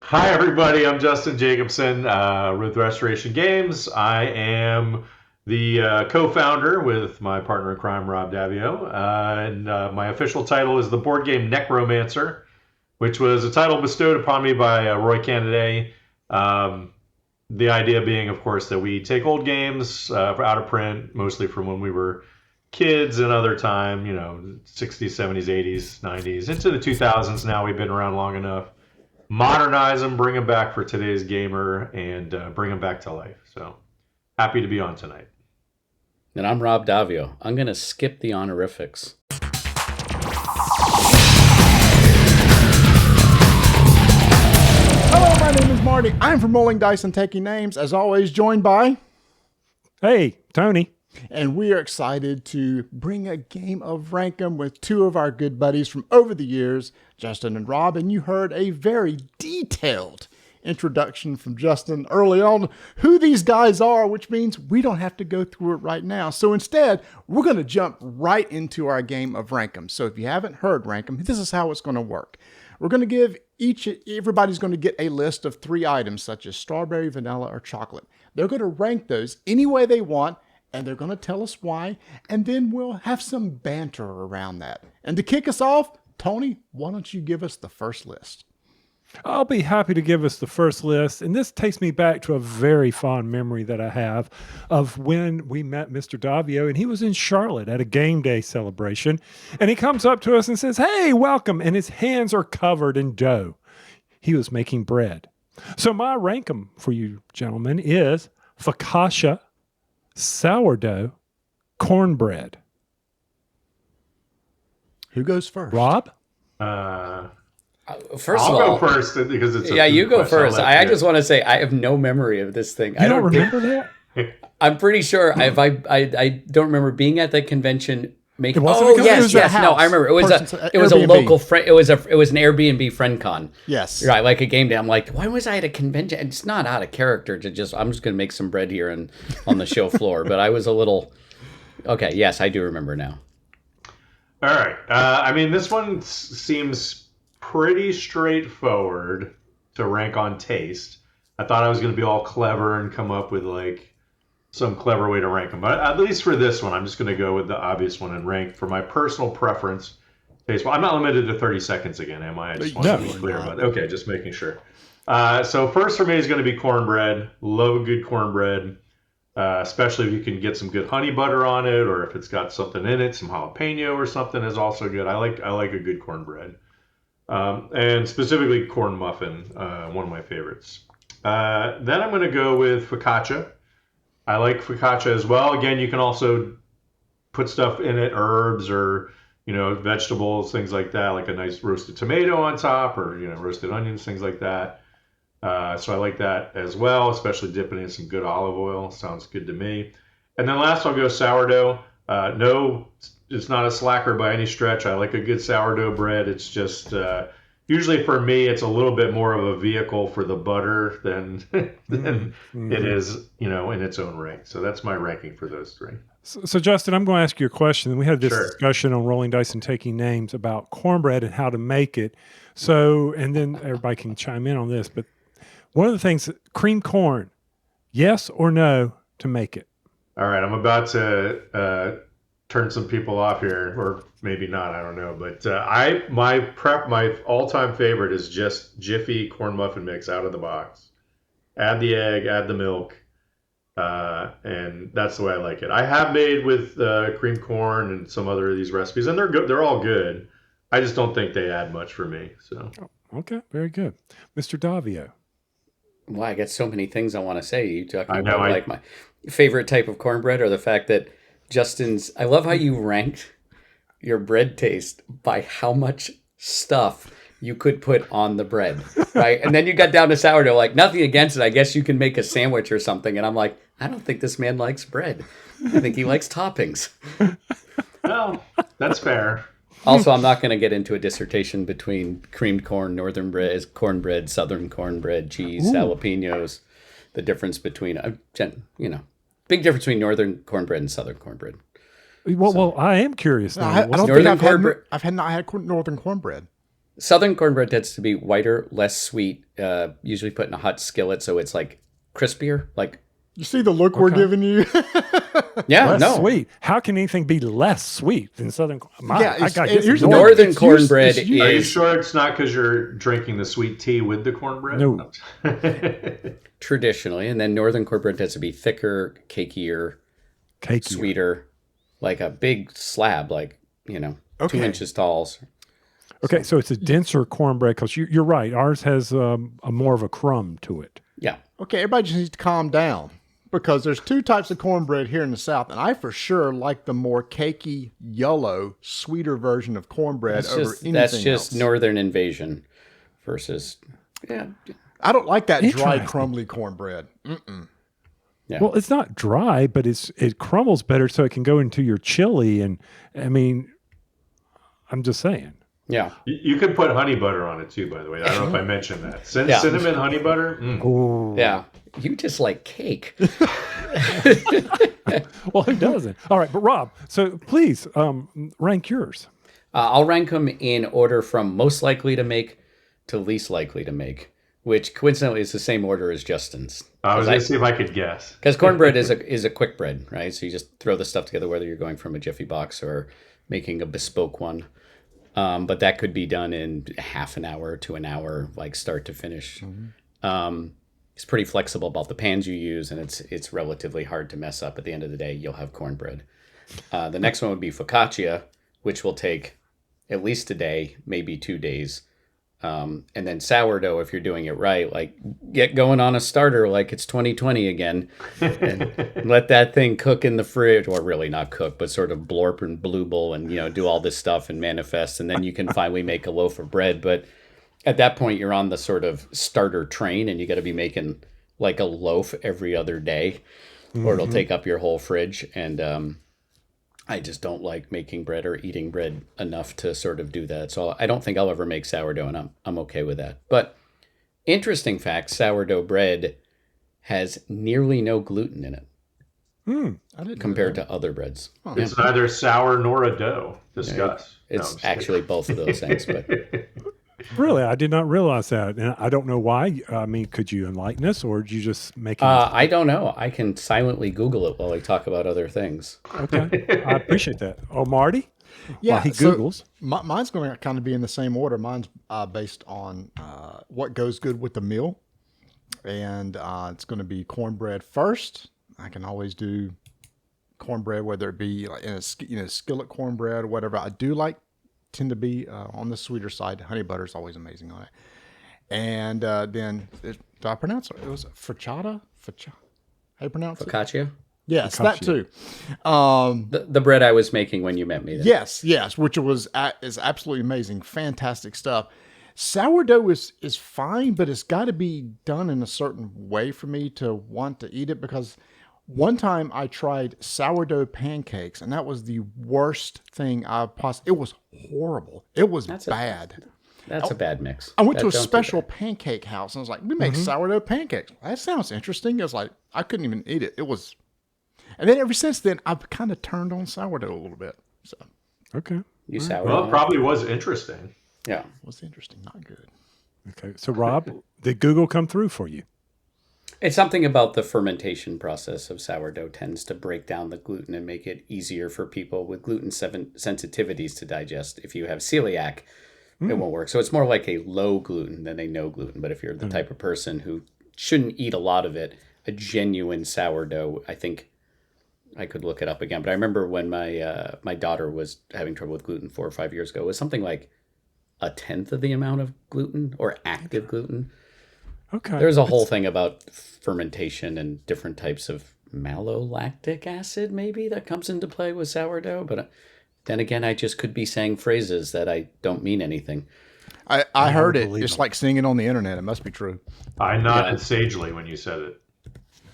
Hi, everybody. I'm Justin Jacobson with Restoration Games. I am the co-founder with my partner in crime, Rob Daviau. And my official title is the board game Necromancer, which was a title bestowed upon me by Roy Cannaday. The idea being, of course, that we take old games out of print, mostly from when we were kids and other time, 60s, 70s, 80s, 90s, into the 2000s. Now we've been around long enough. Modernize them, bring them back for today's gamer, and bring them back to life. So happy to be on tonight. And I'm Rob Daviau. I'm going to skip the honorifics. Hello, my name is Marty. I'm from Rolling Dice and Taking Names, as always, joined by... Hey, Tony. And we are excited to bring a game of Rankum with two of our good buddies from over the years, Justin and Rob. And you heard a very detailed introduction from Justin early on who these guys are, which means we don't have to go through it right now. So instead, we're going to jump right into our game of Rankum. So if you haven't heard Rankum, this is how it's going to work. We're going to give everybody's going to get a list of 3 items, such as strawberry, vanilla, or chocolate. They're going to rank those any way they want, and they're going to tell us why, and then we'll have some banter around that. And to kick us off, Tony, why don't you give us the first list? I'll be happy to give us the first list, and this takes me back to a very fond memory that I have of when we met Mr. Daviau, and he was in Charlotte at a game day celebration, and he comes up to us and says, "Hey, welcome," and his hands are covered in dough. He was making bread. So my rankum for you gentlemen is focaccia, sourdough, cornbread. Who goes first? Rob? First I'll of all, go first because it's yeah, you go question. first. I just want to say I have no memory of this thing. You don't remember that? I'm pretty sure I don't remember being at that convention. It wasn't a convention, it was a house. No, I remember. It was a Airbnb. local friend. It was an Airbnb friend con. Yes. Right, like a game day. I'm like, why was I at a convention? It's not out of character to I'm just going to make some bread here and on the show floor. But I was a little, okay, yes, I do remember now. All right. This one seems pretty straightforward to rank on taste. I thought I was going to be all clever and come up with like some clever way to rank them. But at least for this one, I'm just going to go with the obvious one and rank for my personal preference. Taste. Well, I'm not limited to 30 seconds again, am I? I just want to be clear about it. Okay, just making sure. So first for me is going to be cornbread. Love a good cornbread, especially if you can get some good honey butter on it, or if it's got something in it, some jalapeno or something is also good. I like a good cornbread. And specifically corn muffin, one of my favorites. Then I'm going to go with focaccia. I like focaccia as well. Again, you can also put stuff in it, herbs or, vegetables, things like that, like a nice roasted tomato on top or, roasted onions, things like that. So I like that as well, especially dipping in some good olive oil. Sounds good to me. And then last I'll go sourdough. No, it's not a slacker by any stretch. I like a good sourdough bread. It's just usually for me, it's a little bit more of a vehicle for the butter than it is, in its own right. So that's my ranking for those 3. So Justin, I'm going to ask you a question. We had this Sure. discussion on Rolling Dice and Taking Names about cornbread and how to make it. So, and then everybody can chime in on this, but one of the things, cream corn, yes or no to make it? All right, I'm about to turn some people off here, or maybe not. I don't know, but my all-time favorite is just Jiffy corn muffin mix out of the box. Add the egg, add the milk, and that's the way I like it. I have made with cream corn and some other of these recipes, and they're good. They're all good. I just don't think they add much for me. So Okay, very good, Mr. Daviau. Well, I got so many things I want to say. You talking I know, about like my favorite type of cornbread, or the fact that Justin's. I love how you ranked your bread taste by how much stuff you could put on the bread, right? And then you got down to sourdough. Like, nothing against it. I guess you can make a sandwich or something. And I'm like, I don't think this man likes bread. I think he likes toppings. well, that's fair. Also, I'm not going to get into a dissertation between creamed corn, northern bread, cornbread, southern cornbread, cheese, jalapenos, the difference between, big difference between northern cornbread and southern cornbread. Well, I am curious now. I don't think I've not had northern cornbread. Southern cornbread tends to be whiter, less sweet, usually put in a hot skillet, so it's like crispier. Like, You see the look we're giving you? yeah, Less no. sweet. How can anything be less sweet than Southern? Yeah, I got to get here's some the more. Northern It's cornbread used- it's Are you is sure it's not because you're drinking the sweet tea with the cornbread? No. traditionally, and then Northern cornbread tends to be thicker, cakier, Cakey. sweeter, like a big slab, like, 2 inches tall. Okay, so it's a denser cornbread because you're right. Ours has a more of a crumb to it. Yeah. Okay, everybody just needs to calm down because there's two types of cornbread here in the South, and I for sure like the more cakey, yellow, sweeter version of cornbread over anything That's just else. Northern invasion versus, yeah. I don't like that dry, Interesting. crumbly cornbread. Yeah. Well, it's not dry, but it crumbles better, so it can go into your chili. And I mean, I'm just saying. Yeah. You can put honey butter on it too, by the way. I don't know if I mentioned that. Yeah. Cinnamon honey butter. Oh, Yeah. You just like cake. Well, who doesn't? All right, but Rob, so please rank yours. I'll rank them in order from most likely to make to least likely to make, which coincidentally is the same order as Justin's. I was going to see if I could guess. Because cornbread is a quick bread, right? So you just throw the stuff together, whether you're going from a Jiffy box or making a bespoke one. But that could be done in half an hour to an hour, like start to finish. It's pretty flexible about the pans you use, and it's relatively hard to mess up. At the end of the day, you'll have cornbread. The next one would be focaccia, which will take at least a day, maybe 2 days. And then sourdough, if you're doing it right, like get going on a starter like it's 2020 again, and let that thing cook in the fridge, or really not cook, but sort of blorp and blooble and do all this stuff and manifest, and then you can finally make a loaf of bread. But at that point, you're on the sort of starter train, and you got to be making like a loaf every other day, or it'll take up your whole fridge. And I just don't like making bread or eating bread enough to sort of do that. So I don't think I'll ever make sourdough, and I'm okay with that. But interesting fact, sourdough bread has nearly no gluten in it I didn't compared to other breads. It's neither sour nor a dough. Discuss. It's No, I'm actually both of those things. But Really, I did not realize that, and I don't know why. I mean, could you enlighten us, or did you just make it? I don't know. I can silently Google it while we talk about other things. Okay, I appreciate that. Oh, Marty, Yeah, while he so Googles. mine's going to kind of be in the same order. Mine's based on what goes good with the meal, and it's going to be cornbread first. I can always do cornbread, whether it be like in a skillet cornbread or whatever. I do tend to be on the sweeter side. Honey butter is always amazing on it. And then, did I pronounce it? It was focaccia. How you pronounce it? Focaccia? Yes, that too. The bread I was making when you met me. Then. Yes, which is absolutely amazing, fantastic stuff. Sourdough is fine, but it's got to be done in a certain way for me to want to eat it, because one time I tried sourdough pancakes, and that was the worst thing I've possibly. It was horrible. It was bad. That's a bad mix. I went to a Don't do special that. pancake house, and I was like, "We make sourdough pancakes. That sounds interesting." It was like I couldn't even eat it. It was, and then ever since then, I've kind of turned on sourdough a little bit. So Okay, You sour. Well, it probably was interesting. Yeah. it was interesting, not good. okay. So, Rob, did Google come through for you? It's something about the fermentation process of sourdough tends to break down the gluten and make it easier for people with gluten sensitivities to digest. If you have celiac, it won't work. So it's more like a low gluten than a no gluten. But if you're the type of person who shouldn't eat a lot of it, a genuine sourdough, I think I could look it up again. But I remember when my daughter was having trouble with gluten 4 or 5 years ago, it was something like 1/10 of the amount of gluten or active gluten. Okay. There's a whole thing about fermentation and different types of malolactic acid maybe that comes into play with sourdough. But then again, I just could be saying phrases that I don't mean anything. I heard it. believe It's them. like seeing it on the internet. It must be true. I nodded sagely when you said it.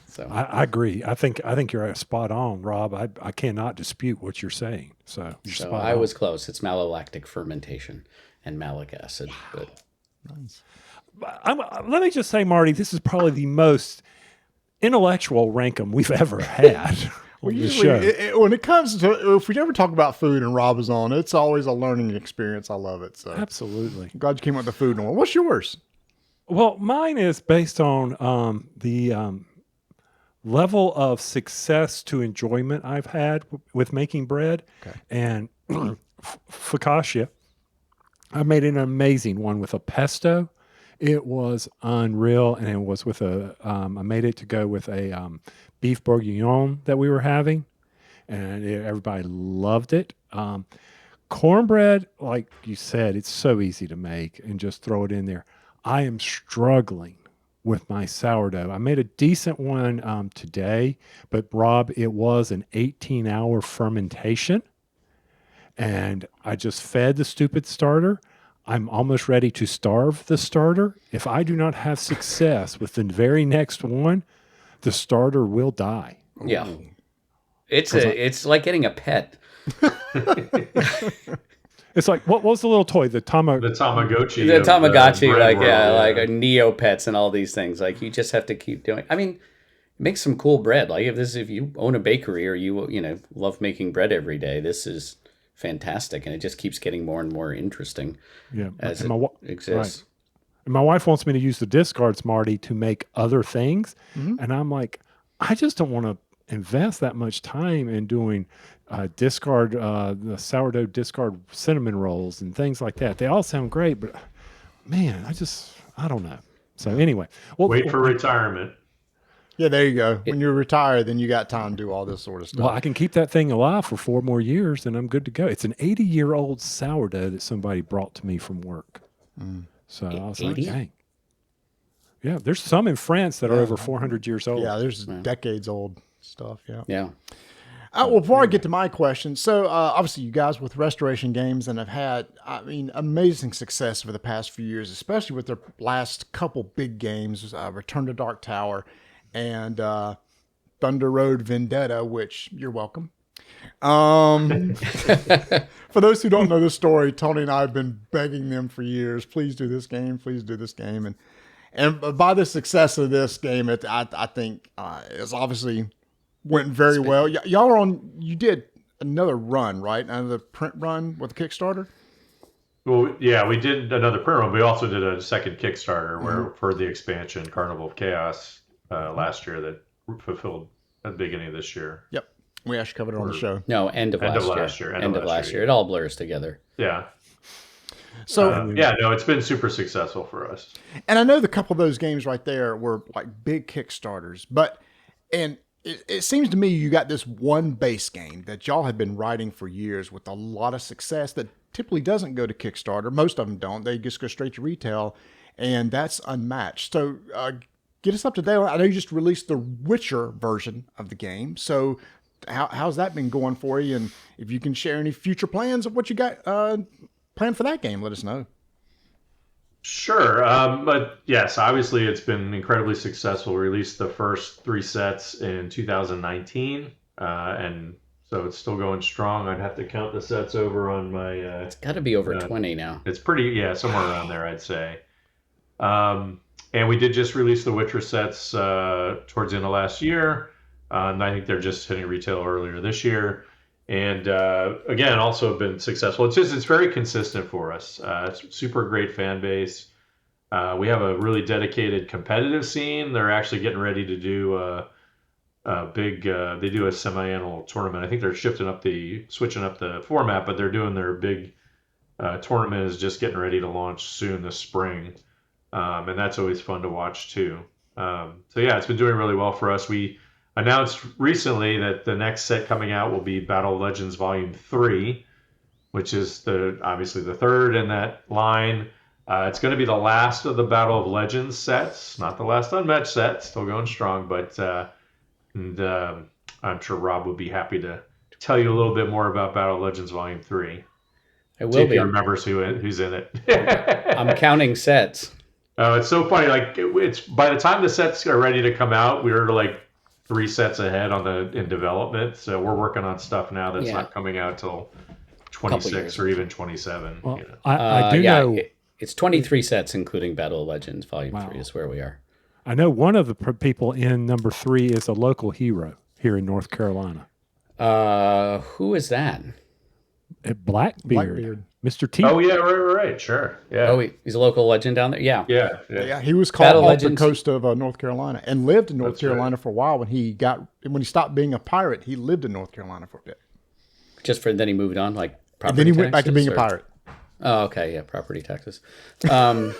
So I agree. I think you're spot on, Rob. I cannot dispute what you're saying. So you're So spot I on. was close. It's malolactic fermentation and malic acid. But Let me just say, Marty, this is probably the most intellectual rankum we've ever had. Well, the usually, show. when it comes to, if we ever talk about food and Rob is on, it's always a learning experience. I love it. So Absolutely. I'm glad you came up with the food one. What's yours? Well, mine is based on the level of success to enjoyment I've had with making bread. Okay. And focaccia, I made an amazing one with a pesto. It was unreal, and it was with I made it to go with a beef bourguignon that we were having, and everybody loved it. Cornbread, like you said, it's so easy to make and just throw it in there. I am struggling with my sourdough. I made a decent one today, but Rob, it was an 18-hour fermentation, and I just fed the stupid starter. I'm almost ready to starve the starter. If I do not have success with the very next one, the starter will die. Yeah. It's like getting a pet. It's like, what was the little toy? The Tamagotchi. The Tamagotchi, bread like, world, like a Neopets and all these things. Like, you just have to keep doing. I mean, make some cool bread. Like, if you own a bakery or you love making bread every day, this is fantastic, and it just keeps getting more and more interesting. Yeah, as and it exists. Right. And my wife wants me to use the discards, Marty, to make other things, and I'm like, I just don't want to invest that much time in doing the sourdough discard cinnamon rolls and things like that. They all sound great, but man, I don't know. So anyway, wait for retirement. Yeah, there you go. When you retire, then you got time to do all this sort of stuff. Well, I can keep that thing alive for 4 more years, and I'm good to go. It's an 80-year-old sourdough that somebody brought to me from work. So I was like, 80? dang. Yeah, there's some in France that are over 400 years old. Yeah, there's decades old stuff. Yeah. Yeah. Well, before I get to my question, so obviously you guys with Restoration Games and have had, amazing success over the past few years, especially with their last couple big games, Return to Dark Tower and Thunder Road Vendetta, which you're welcome. For those who don't know the story, Tony and I have been begging them for years, please do this game, please do this game. And by the success of this game, I think it's obviously went very well. Y'all are you did another run, right? Another print run with Kickstarter? Well, yeah, we did another print run. We also did a second Kickstarter where for the expansion, Carnival of Chaos, last year that fulfilled at the beginning of this year. Yep. We actually covered it on the show. No, end of last year. End of last year. It all blurs together. Yeah. So it's been super successful for us. And I know the couple of those games right there were like big Kickstarters, and it seems to me you got this one base game that y'all have been writing for years with a lot of success that typically doesn't go to Kickstarter. Most of them don't. They just go straight to retail, and that's unmatched. So get us up to date. I know you just released the Witcher version of the game. So how's that been going for you? And if you can share any future plans of what you got planned for that game, let us know. Sure. But yes, obviously it's been incredibly successful. We released the first 3 sets in 2019. And so it's still going strong. I'd have to count the sets over on my... it's got to be over 20 now. It's pretty, somewhere around there, I'd say. And we did just release the Witcher sets towards the end of last year. And I think they're just hitting retail earlier this year. And again, also been successful. It's very consistent for us. It's super great fan base. We have a really dedicated competitive scene. They're actually getting ready to do a big. They do a semi-annual tournament. I think they're switching up the format, but they're doing their big tournament is just getting ready to launch soon this spring, and that's always fun to watch too. It's been doing really well for us. We announced recently that the next set coming out will be Battle of Legends Volume 3, which is obviously the third in that line. It's going to be the last of the Battle of Legends sets, not the last unmatched set, still going strong, but I'm sure Rob would be happy to tell you a little bit more about Battle of Legends Volume 3. I will if be. He remembers who's in it. I'm counting sets. It's so funny. Like it's by the time the sets are ready to come out, we're like 3 sets ahead in development. So we're working on stuff now that's not coming out till 26 or even 27. Well, I do know it's 23 sets, including Battle of Legends Volume 3 is where we are. I know one of the people in number 3 is a local hero here in North Carolina. Who is that? Blackbeard. Blackbeard. Mr. T. Oh yeah, right, sure, yeah, Oh, he's a local legend down there. Yeah. Yeah, he was Battle caught off the Legends. coast of North Carolina and lived in North That's right. Carolina for a while. When he stopped being a pirate, he lived in North Carolina for a bit. Then he moved on, like property And then he went back to taxes, being a or- pirate. Oh, okay, yeah, property taxes. Yeah,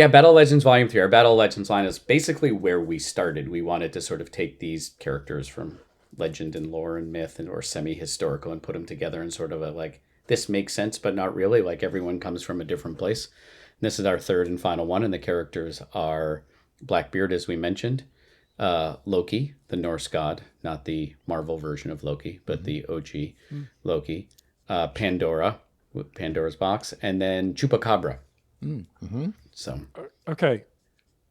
Battle Legends Volume 3. Our Battle Legends line is basically where we started. We wanted to sort of take these characters from legend and lore and myth or semi-historical and put them together in sort of a like, this makes sense, but not really. Like everyone comes from a different place. And this is our third and final one, and the characters are Blackbeard, as we mentioned, Loki, the Norse god, not the Marvel version of Loki, but the OG Loki, Pandora, with Pandora's box, and then Chupacabra. So Okay.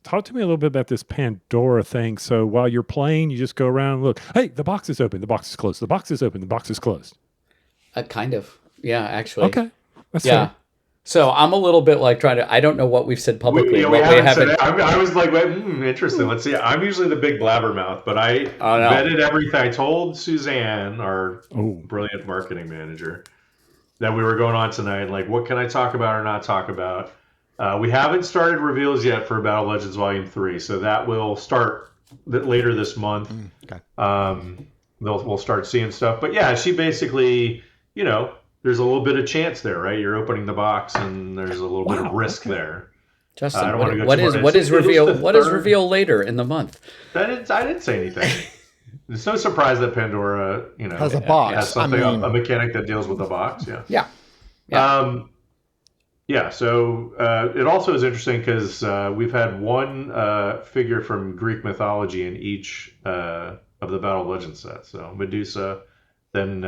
Talk to me a little bit about this Pandora thing. So while you're playing, you just go around and look, hey, the box is open, the box is closed, the box is open, the box is closed. kind of, yeah, actually, Okay. That's yeah. fair. So I'm a little bit like trying to. I don't know what we've said publicly. we what haven't said it. I was like, interesting. Let's see. I'm usually the big blabbermouth, but I Oh, no. vetted everything. I told Suzanne, our Oh. brilliant marketing manager, that we were going on tonight. Like, what can I talk about or not talk about? We haven't started reveals yet for Battle Legends Volume 3, so that will start later this month. Okay. We'll start seeing stuff. But yeah, she basically, there's a little bit of chance there, right? You're opening the box, and there's a little bit of risk there. Justin, I don't wanna go what too is far. what is It is reveal? the What is third- reveal later in the month? I didn't say anything. It's no surprise that Pandora, Has a box. has something, I mean- a mechanic that deals with the box. Yeah. Yeah. Yeah. So it also is interesting because we've had one figure from Greek mythology in each of the Battle of Legends sets. So Medusa, then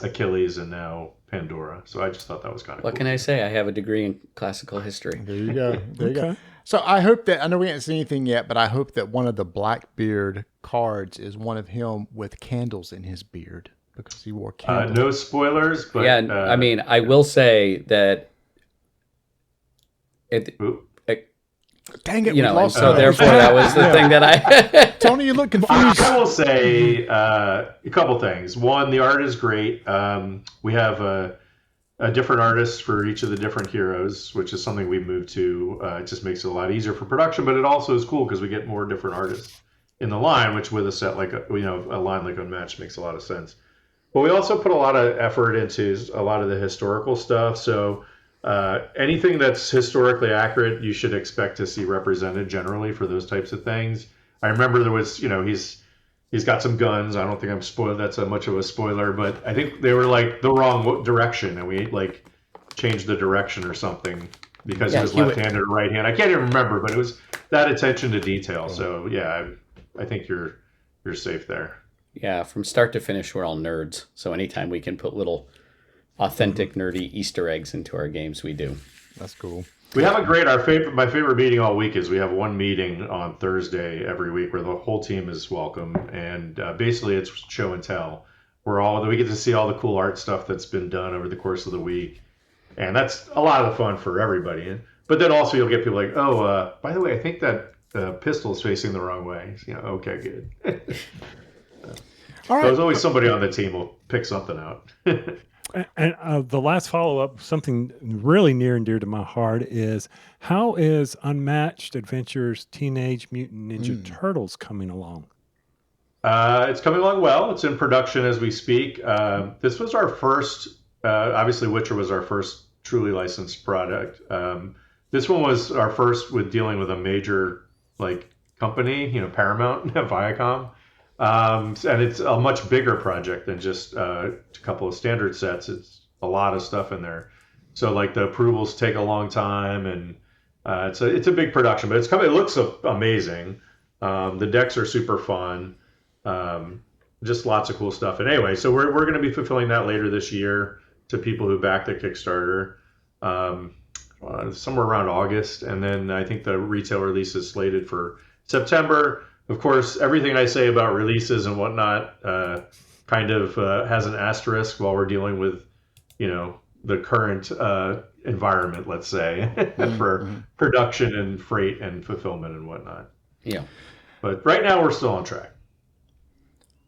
Achilles, and now Pandora. So I just thought that was kind of What cool. can I say? I have a degree in classical history. There you go. There you go. Okay. So I hope that, I know we haven't seen anything yet, but I hope that one of the Blackbeard cards is one of him with candles in his beard because he wore candles. No spoilers, but Yeah, I mean, I will say that it, Oop. Dang it, you we know, and lost so him. therefore that was the thing that I. Tony, you look confused. I will say a couple things. One, the art is great. We have a different artist for each of the different heroes, which is something we moved to. It just makes it a lot easier for production, but it also is cool because we get more different artists in the line, which with a set like a line like Unmatched makes a lot of sense. But we also put a lot of effort into a lot of the historical stuff. So anything that's historically accurate, you should expect to see represented generally for those types of things. I remember there was, he's got some guns. I don't think I'm spoiled. That's much of a spoiler, but I think they were like the wrong direction, and we like changed the direction or something because he was left-handed or right-handed. I can't even remember, but it was that attention to detail. So yeah, I think you're safe there. Yeah, from start to finish, we're all nerds. So anytime we can put little authentic nerdy Easter eggs into our games, we do. That's cool. We have my favorite meeting all week is we have one meeting on Thursday every week where the whole team is welcome, and basically it's show and tell. We get to see all the cool art stuff that's been done over the course of the week, and that's a lot of the fun for everybody. But then also you'll get people like, oh, by the way, I think that pistol is facing the wrong way. Okay, good. All right. There's always somebody on the team will pick something out. And the last follow-up, something really near and dear to my heart is, how is Unmatched Adventures Teenage Mutant Ninja Turtles coming along? It's coming along well. It's in production as we speak. This was our first, obviously Witcher was our first truly licensed product. This one was our first with dealing with a major company, Paramount, Viacom. And it's a much bigger project than just a couple of standard sets. It's a lot of stuff in there. So the approvals take a long time, and it's a big production, but it's coming. It looks amazing. The decks are super fun. Just lots of cool stuff. And anyway, so we're going to be fulfilling that later this year to people who back the Kickstarter, somewhere around August. And then I think the retail release is slated for September. Of course, everything I say about releases and whatnot kind of has an asterisk while we're dealing with, the current environment, let's say, for production and freight and fulfillment and whatnot. Yeah. But right now we're still on track.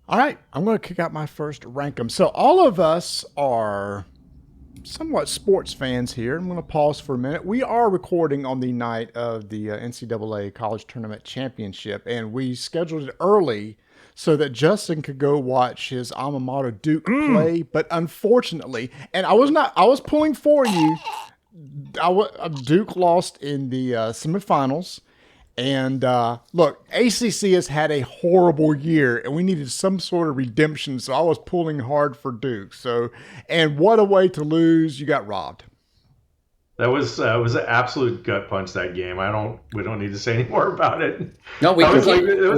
All right, I'm going to kick out my first rank 'em. So all of us are somewhat sports fans here. I'm going to pause for a minute. We are recording on the night of the NCAA College Tournament Championship, and we scheduled it early so that Justin could go watch his alma mater Duke play. But unfortunately, and I was pulling for you. Duke lost in the semifinals. And look, ACC has had a horrible year, and we needed some sort of redemption. So I was pulling hard for Duke. So, and what a way to lose! You got robbed. That was an absolute gut punch, that game. We don't need to say any more about it. No, It was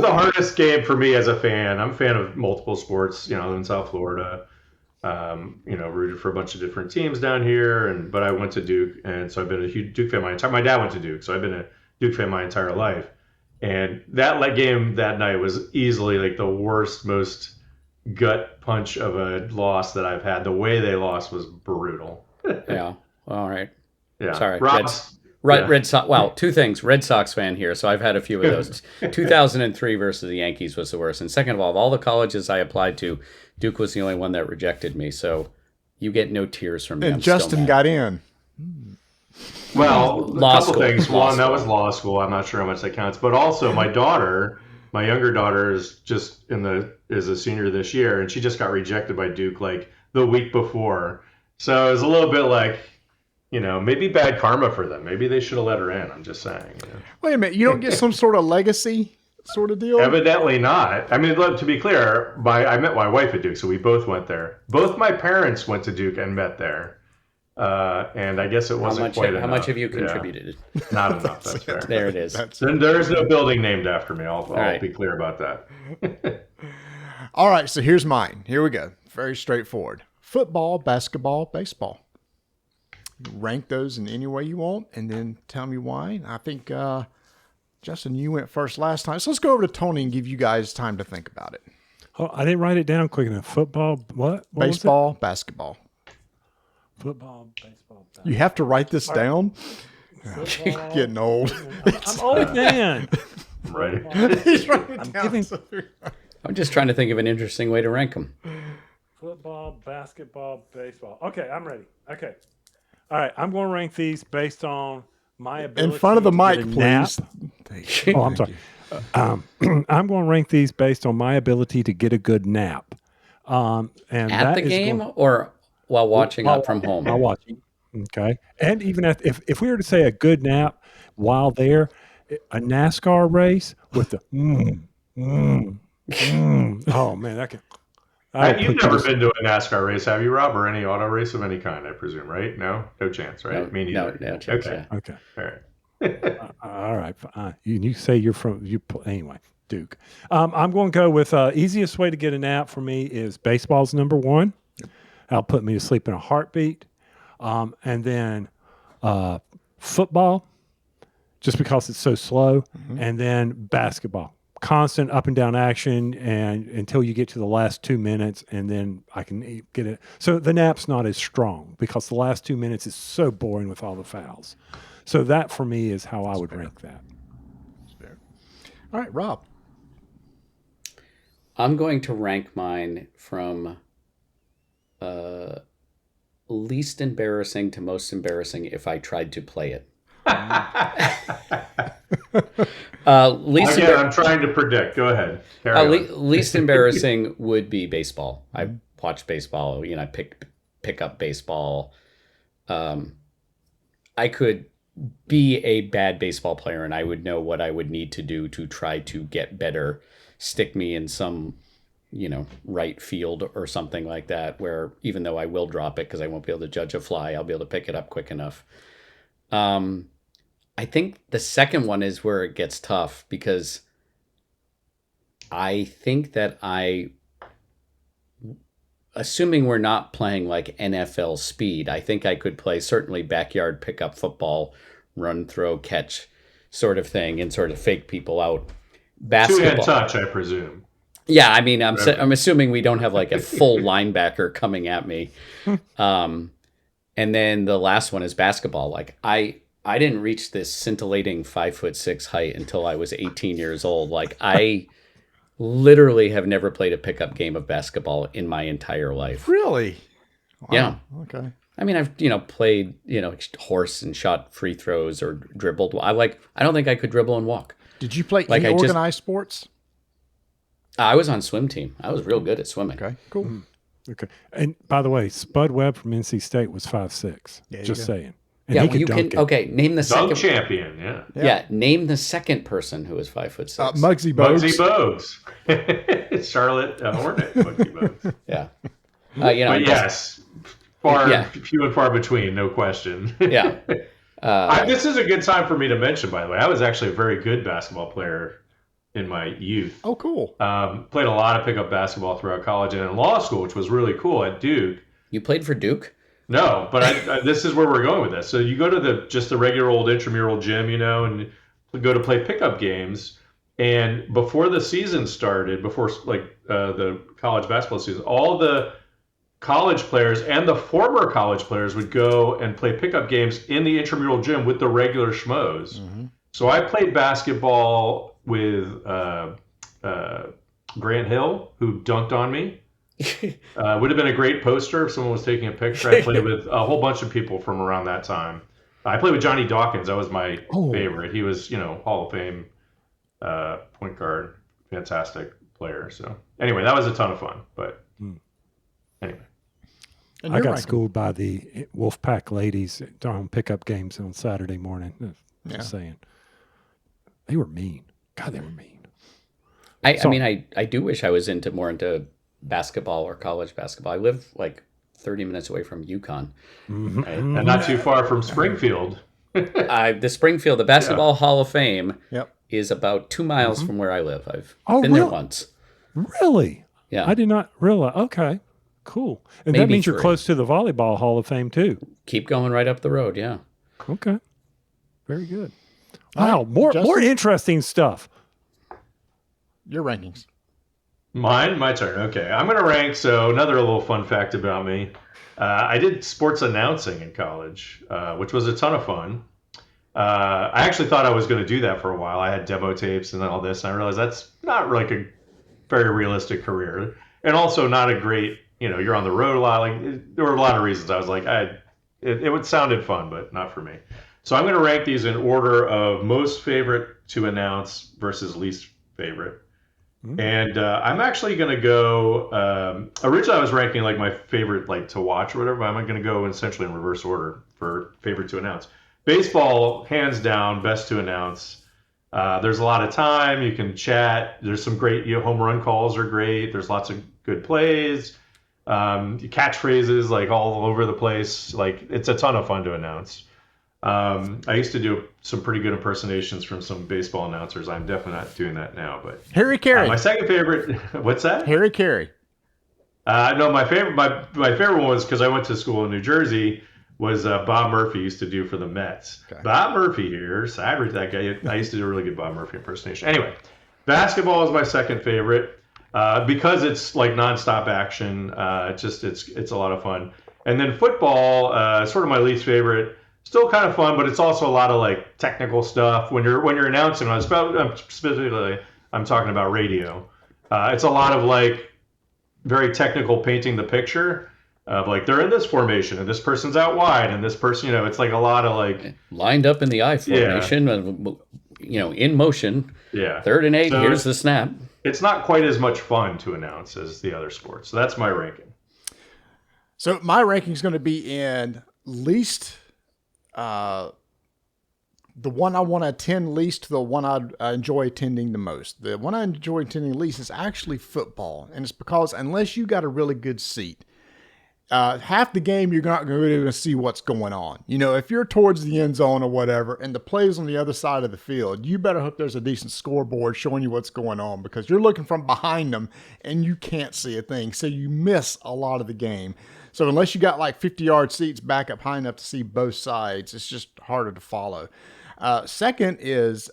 the hardest game for me as a fan. I'm a fan of multiple sports, in South Florida. Rooted for a bunch of different teams down here, but I went to Duke, and so I've been a huge Duke fan my dad went to Duke, so I've been a Duke fan my entire life. And that game that night was easily like the worst, most gut punch of a loss that I've had. The way they lost was brutal. Yeah. All right. Yeah. Sorry. Rob's, Red Sox. Well, two things. Red Sox fan here, so I've had a few of those. 2003 versus the Yankees was the worst. And second of all the colleges I applied to, Duke was the only one that rejected me. So you get no tears from me. And Justin got in. Well, Law a couple school. things. Law One, that school. was law school. I'm not sure how much that counts. But also, my younger daughter, is just is a senior this year, and she just got rejected by Duke like the week before. So it was a little bit like, maybe bad karma for them. Maybe they should have let her in. I'm just saying. Wait a minute, you don't get some sort of legacy sort of deal? Evidently not. I mean, look, to be clear, I met my wife at Duke, so we both went there. Both my parents went to Duke and met there. And I guess it wasn't quite enough. How much have you Yeah. contributed? Not enough. That's fair. There it is. Then there's no building named after me. I'll right. be clear about that. All right, so here's mine. Here we go. Very straightforward. Football, basketball, baseball. Rank those in any way you want, and then tell me why. I think, Justin, you went first last time. So let's go over to Tony and give you guys time to think about it. Oh, I didn't write it down quick enough. Football, what? What was it? Baseball, basketball. Football, baseball. You have to write this down? Football. Getting old. I'm old man. Right. He's writing it I'm down. giving- I'm just trying to think of an interesting way to rank them. Football, basketball, baseball. Okay, I'm ready. Okay. All right, I'm going to rank these based on my ability In front of the to mic, get a nap. please. Oh, I'm sorry. I'm going to rank these based on my ability to get a good nap. And At that the is game going- or while watching up from home? While watching. Okay. And even if we were to say a good nap while there, a NASCAR race with the oh man, that can. You've never been to a NASCAR race, have you, Rob, or any auto race of any kind? I presume, right? No chance, right? Me neither. No chance. Okay. Yeah. Okay. All right. All right. You say you're from anyway, Duke. I'm going to go with easiest way to get a nap for me is baseball's number one. That'll put me to sleep in a heartbeat. And then football, just because it's so slow. And then basketball, constant up and down action, and until you get to the last 2 minutes, and then I can get it. So the nap's not as strong because the last 2 minutes is so boring with all the fouls. So that for me is how I would rank that. All right, Rob. I'm going to rank mine from least embarrassing to most embarrassing if I tried to play it. I'm trying to predict. Go ahead. Carry on. Least embarrassing would be baseball. I watch baseball. I pick up baseball. I could be a bad baseball player, and I would know what I would need to do to try to get better. Stick me in some, right field or something like that, where even though I will drop it because I won't be able to judge a fly, I'll be able to pick it up quick enough. I think the second one is where it gets tough because I think that assuming we're not playing like NFL speed, I think I could play certainly backyard pickup football, run, throw, catch sort of thing and sort of fake people out. Basketball. Two-hand touch, I presume. Yeah, I mean, I'm assuming we don't have like a full linebacker coming at me. And then the last one is basketball. Like I didn't reach this scintillating 5'6" height until I was 18 years old. Like I literally have never played a pickup game of basketball in my entire life. Really? Wow. Yeah. Okay. I mean, I've played horse and shot free throws or dribbled. I don't think I could dribble and walk. Did you play Like, any I just- organized sports? I was on swim team. I was real good at swimming. Okay, cool. Okay. And by the way, Spud Webb from NC State was 5'6". There you Just go. saying. And Yeah, he could you dunk can. it. Okay, name the Dunk second. champion, yeah. Yeah, name the second person who is 5'6". Muggsy Bogues. Muggsy Bogues. Charlotte Hornet, Muggsy Bogues. Yeah. But yes, Yeah. few and far between, no question. Yeah. This is a good time for me to mention, by the way. I was actually a very good basketball player in my youth. Oh, cool. Played a lot of pickup basketball throughout college and in law school, which was really cool at Duke. You played for Duke? No, but this is where we're going with this. So you go to the regular old intramural gym, and go to play pickup games. And before the season started, before the college basketball season, all the college players and the former college players would go and play pickup games in the intramural gym with the regular schmoes. Mm-hmm. So I played basketball with Grant Hill, who dunked on me. Would have been a great poster if someone was taking a picture. I played with a whole bunch of people from around that time. I played with Johnny Dawkins. That was my favorite. He was, Hall of Fame point guard, fantastic player. So anyway, that was a ton of fun. But anyway. And I you're got ranking. schooled by the Wolfpack ladies on pickup games on Saturday morning. Just saying. They were mean. God, they were mean. I mean, I do wish I was more into basketball or college basketball. I live like 30 minutes away from UConn. Mm-hmm. Right? And not too far from Springfield. The Basketball Hall of Fame Yep. is about 2 miles from where I live. I've Oh, been there really? once. Really? Yeah. I did not realize. Okay, cool. And that Maybe means you're 3. close to the Volleyball Hall of Fame, too. Keep going right up the road. Yeah. Okay. Very good. All Wow, right, more Justin? interesting stuff. Your rankings. My turn. Okay, I'm going to rank. So another little fun fact about me. I did sports announcing in college, which was a ton of fun. I actually thought I was going to do that for a while. I had demo tapes and all this, and I realized that's not like a very realistic career. And also not a great, you're on the road a lot. There were a lot of reasons I was like, it would sounded fun, but not for me. So I'm going to rank these in order of most favorite to announce versus least favorite. And I'm actually going to go, originally I was ranking like my favorite to watch or whatever, but I'm going to go essentially in reverse order for favorite to announce. Baseball, hands down, best to announce. There's a lot of time. You can chat. There's some great home run calls are great. There's lots of good plays. Catchphrases all over the place. It's a ton of fun to announce. I used to do some pretty good impersonations from some baseball announcers. I'm definitely not doing that now. But Harry Carey. my second favorite, what's that? Harry Carey. No, my favorite one was because I went to school in New Jersey. Was Bob Murphy used to do for the Mets. Okay. Bob Murphy here, Cyber, that guy. I used to do a really good Bob Murphy impersonation. Anyway, basketball is my second favorite because it's nonstop action. It's a lot of fun. And then football, sort of my least favorite. Still kind of fun, but it's also a lot of technical stuff when you're announcing. Specifically, I'm talking about radio. It's a lot of very technical painting the picture. Of they're in this formation and this person's out wide and this person, it's a lot of lined up in the I formation, in motion. Yeah. 3rd and 8, So here's the snap. It's not quite as much fun to announce as the other sports. So that's my ranking. So my ranking is going to be in least, the one I want to attend least, the one I enjoy attending the most. The one I enjoy attending least is actually football. And it's because unless you got a really good seat, half the game you're not going to see what's going on. If you're towards the end zone or whatever, and the play's on the other side of the field, you better hope there's a decent scoreboard showing you what's going on because you're looking from behind them and you can't see a thing. So you miss a lot of the game. So unless you got 50-yard seats back up high enough to see both sides, it's just harder to follow. Second is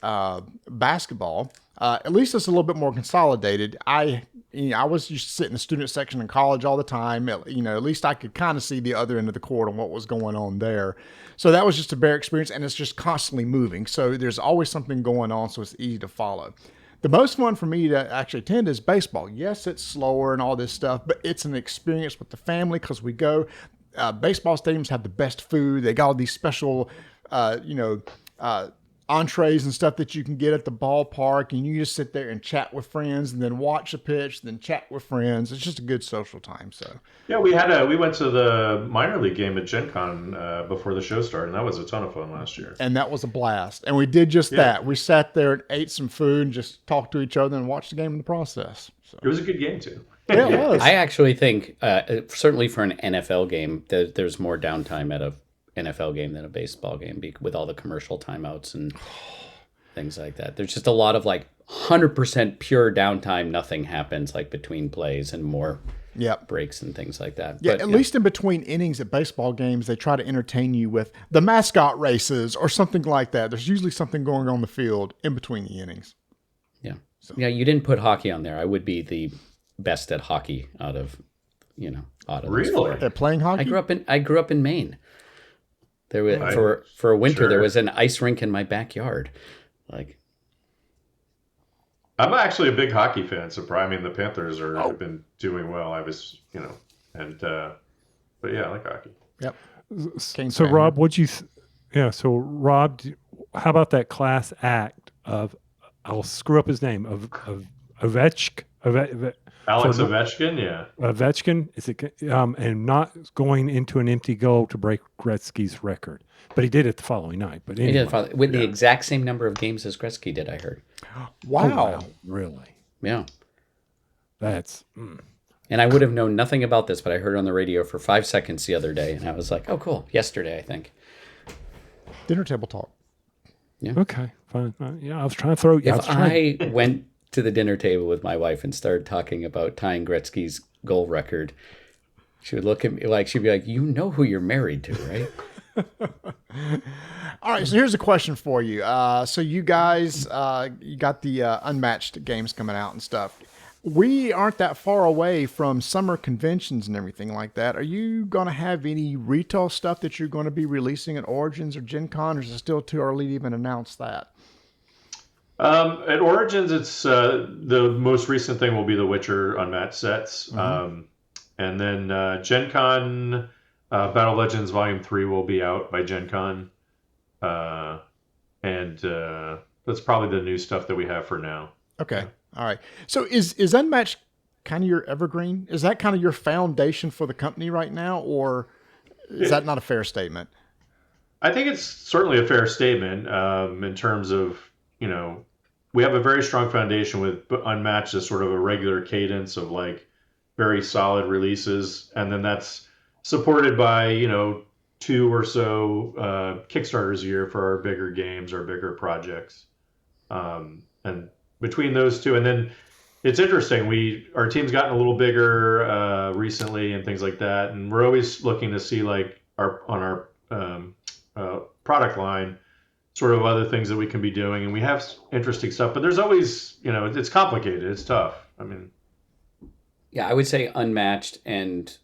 basketball. At least it's a little bit more consolidated. I was used to sit in the student section in college all the time. At least I could kind of see the other end of the court and what was going on there. So that was just a better experience, and it's just constantly moving. So there's always something going on, so it's easy to follow. The most fun for me to actually attend is baseball. Yes, it's slower and all this stuff, but it's an experience with the family because we go. Baseball stadiums have the best food. They got all these special, entrees and stuff that you can get at the ballpark, and you just sit there and chat with friends, and then watch a pitch, then chat with friends. It's just a good social time. So Yeah, we went to the minor league game at Gen Con before the show started, and that was a ton of fun last year. and that was a blast. And we did just that. We sat there and ate some food and just talked to each other and watched the game in the process. So It was a good game too. yeah, it was. I actually think, certainly for an NFL game, there's more downtime at a NFL game than a baseball game with all the commercial timeouts and things like that. There's just a lot of 100% pure downtime. Nothing happens between plays and more Yep. breaks and things like that. Yeah, But, at least in between innings at baseball games, they try to entertain you with the mascot races or something like that. There's usually something going on the field in between the innings. yeah. Yeah, you didn't put hockey on there. I would be the best at hockey out of those Really? four. At playing hockey? I grew up in Maine. There was for a winter there was an ice rink in my backyard. I'm actually a big hockey fan. So I mean, the Panthers have been doing well. I was, but yeah, I like hockey. Yep. Kane So fan. Rob, so Rob, how about that class act of, I'll screw up his name, of Ovechkin, Alex Ovechkin, yeah. Ovechkin, is it, and not going into an empty goal to break Gretzky's record, but he did it the following night. But He anyway, did with the exact same number of games as Gretzky did, I heard. Wow. really, Yeah. that's And I would have known nothing about this, but I heard it on the radio for 5 seconds the other day, and I was like, "Oh, cool!" Yesterday, I think. Dinner table talk. okay, fine. Yeah, I was trying to throw. Yeah, I was If trying, I went to the dinner table with my wife and started talking about tying Gretzky's goal record, she would look at me she'd be like, "You know who you're married to, right?" All right, so here's a question for you. So you guys, you got the unmatched games coming out and stuff. We aren't that far away from summer conventions and everything like that. Are you going to have any retail stuff that you're going to be releasing at Origins or Gen Con, or is it still too early to even announce that? At Origins, it's the most recent thing will be the Witcher Unmatched sets. And then Gen Con, Battle Legends Volume 3 will be out by Gen Con. And that's probably the new stuff that we have for now. Okay. All right. So is Unmatched kind of your evergreen? Is that kind of your foundation for the company right now, or is that not a fair statement? I think it's certainly a fair statement in terms of, we have a very strong foundation with Unmatched as sort of a regular cadence of very solid releases. And then that's supported by, 2 or so Kickstarters a year for our bigger games, our bigger projects. And between those two, and then it's interesting, our team's gotten a little bigger recently and things like that. And we're always looking to see our product line, sort of other things that we can be doing, and we have interesting stuff, but there's always, it's complicated, it's tough. I mean, Yeah, I would say Unmatched and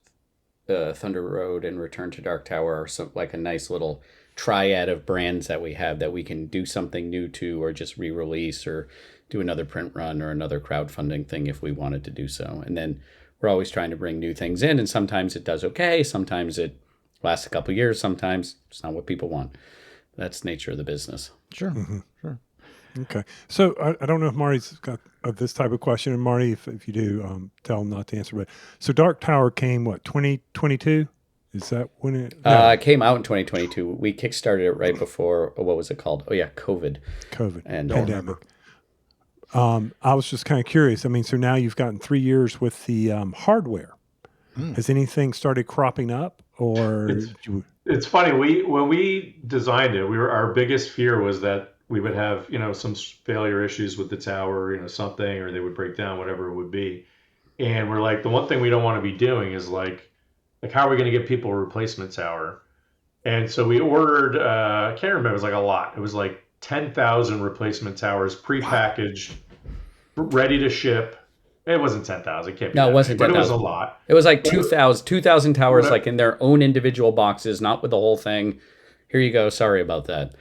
Thunder Road and Return to Dark Tower are a nice little triad of brands that we have that we can do something new to, or just re-release, or do another print run or another crowdfunding thing if we wanted to do so. And then we're always trying to bring new things in, and sometimes it does okay, sometimes it lasts a couple of years, sometimes it's not what people want. That's the nature of the business. Sure. Sure. okay. So I don't know if Marty's got this type of question, and Marty, if you do, tell him not to answer. But so Dark Tower came 2022? Is that when it? It came out in 2022. We kickstarted it right before, what was it called? Oh yeah, COVID. And Pandemic. I was just kind of curious. I mean, so now you've gotten 3 years with the hardware. Has anything started cropping up, or? It's funny. When we designed it, our biggest fear was that we would have, some failure issues with the tower, something, or they would break down, whatever it would be. And we're like, the one thing we don't want to be doing is how are we going to get people a replacement tower? And so we ordered, I can't remember, it was a lot. It was 10,000 replacement towers, prepackaged, ready to ship. It wasn't 10,000. It can't be. No, it wasn't 10,000. But it was a lot. It was 2,000 towers, in their own individual boxes, not with the whole thing. Here you go. Sorry about that.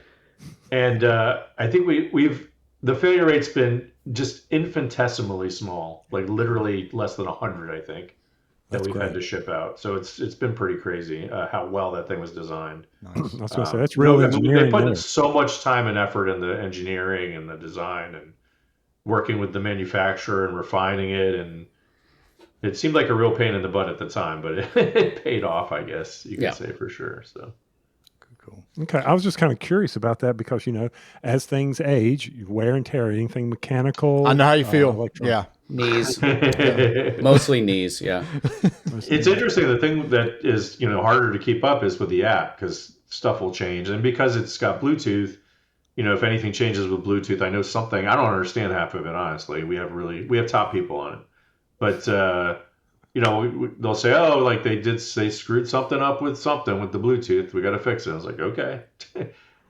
And I think the failure rate's been just infinitesimally small, like literally less than 100, I think, that That's we've had great. to ship out. So it's been pretty crazy how well that thing was designed. I was going to say, that's real I mean, they engineering put there. so much time and effort in the engineering and the design and working with the manufacturer and refining it, and it seemed like a real pain in the butt at the time, but it paid off, I guess you could say for sure. So. Cool. Okay, I was just kind of curious about that because, as things age, wear and tear, anything mechanical. I know how you feel. electronic. Yeah. Knees, mostly knees. Yeah. It's interesting. The thing that is, harder to keep up is with the app because stuff will change, and because it's got Bluetooth, if anything changes with Bluetooth, I know something. I don't understand half of it, honestly. We have top people on it, but they'll say, oh, like they screwed something up with the Bluetooth. We got to fix it. I was like, okay,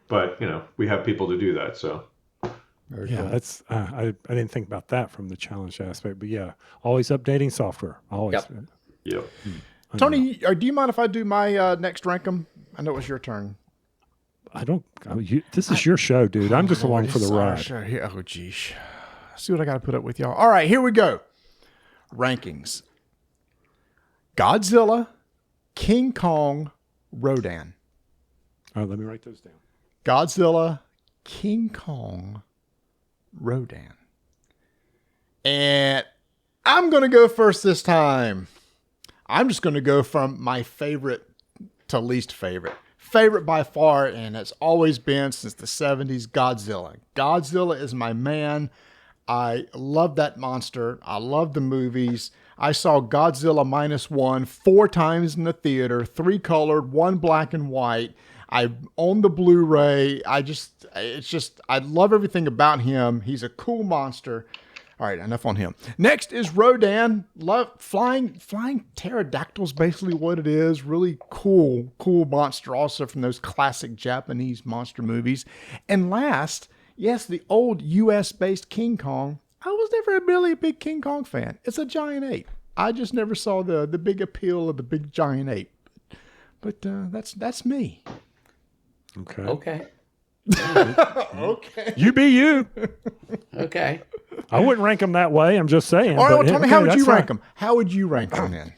but we have people to do that, so. Very Yeah, cool. that's I didn't think about that from the challenge aspect, but yeah, always updating software. Always. Yep. Yep. Tony, do you mind if I do my next rank 'em? I know it's your turn. This is your show, dude. I'm just along for the ride. Sure. Here, oh, geez. See what I got to put up with y'all. All right, here we go. Rankings. Godzilla, King Kong, Rodan. All right, let me write those down. Godzilla, King Kong, Rodan. And I'm going to go first this time. I'm just going to go from my favorite to least favorite. Favorite by far, and it's always been since the 70s, Godzilla. Godzilla is my man. I love that monster. I love the movies. I saw Godzilla -1 4 times in the theater, 3 colored, 1 black and white. I own the Blu-ray. I love everything about him. He's a cool monster. All right, enough on him. Next is Rodan. Love flying pterodactyls, basically what it is. Really cool monster, also from those classic Japanese monster movies. And last, yes, the old U.S.-based King Kong. I was never really a big King Kong fan. It's a giant ape. I just never saw the big appeal of the big giant ape. But that's me. Okay. Okay. Okay. You be you. Okay. I wouldn't rank them that way. I'm just saying. All right, well, but, tell me, okay, how would that's you rank fine. them? How would you rank them then?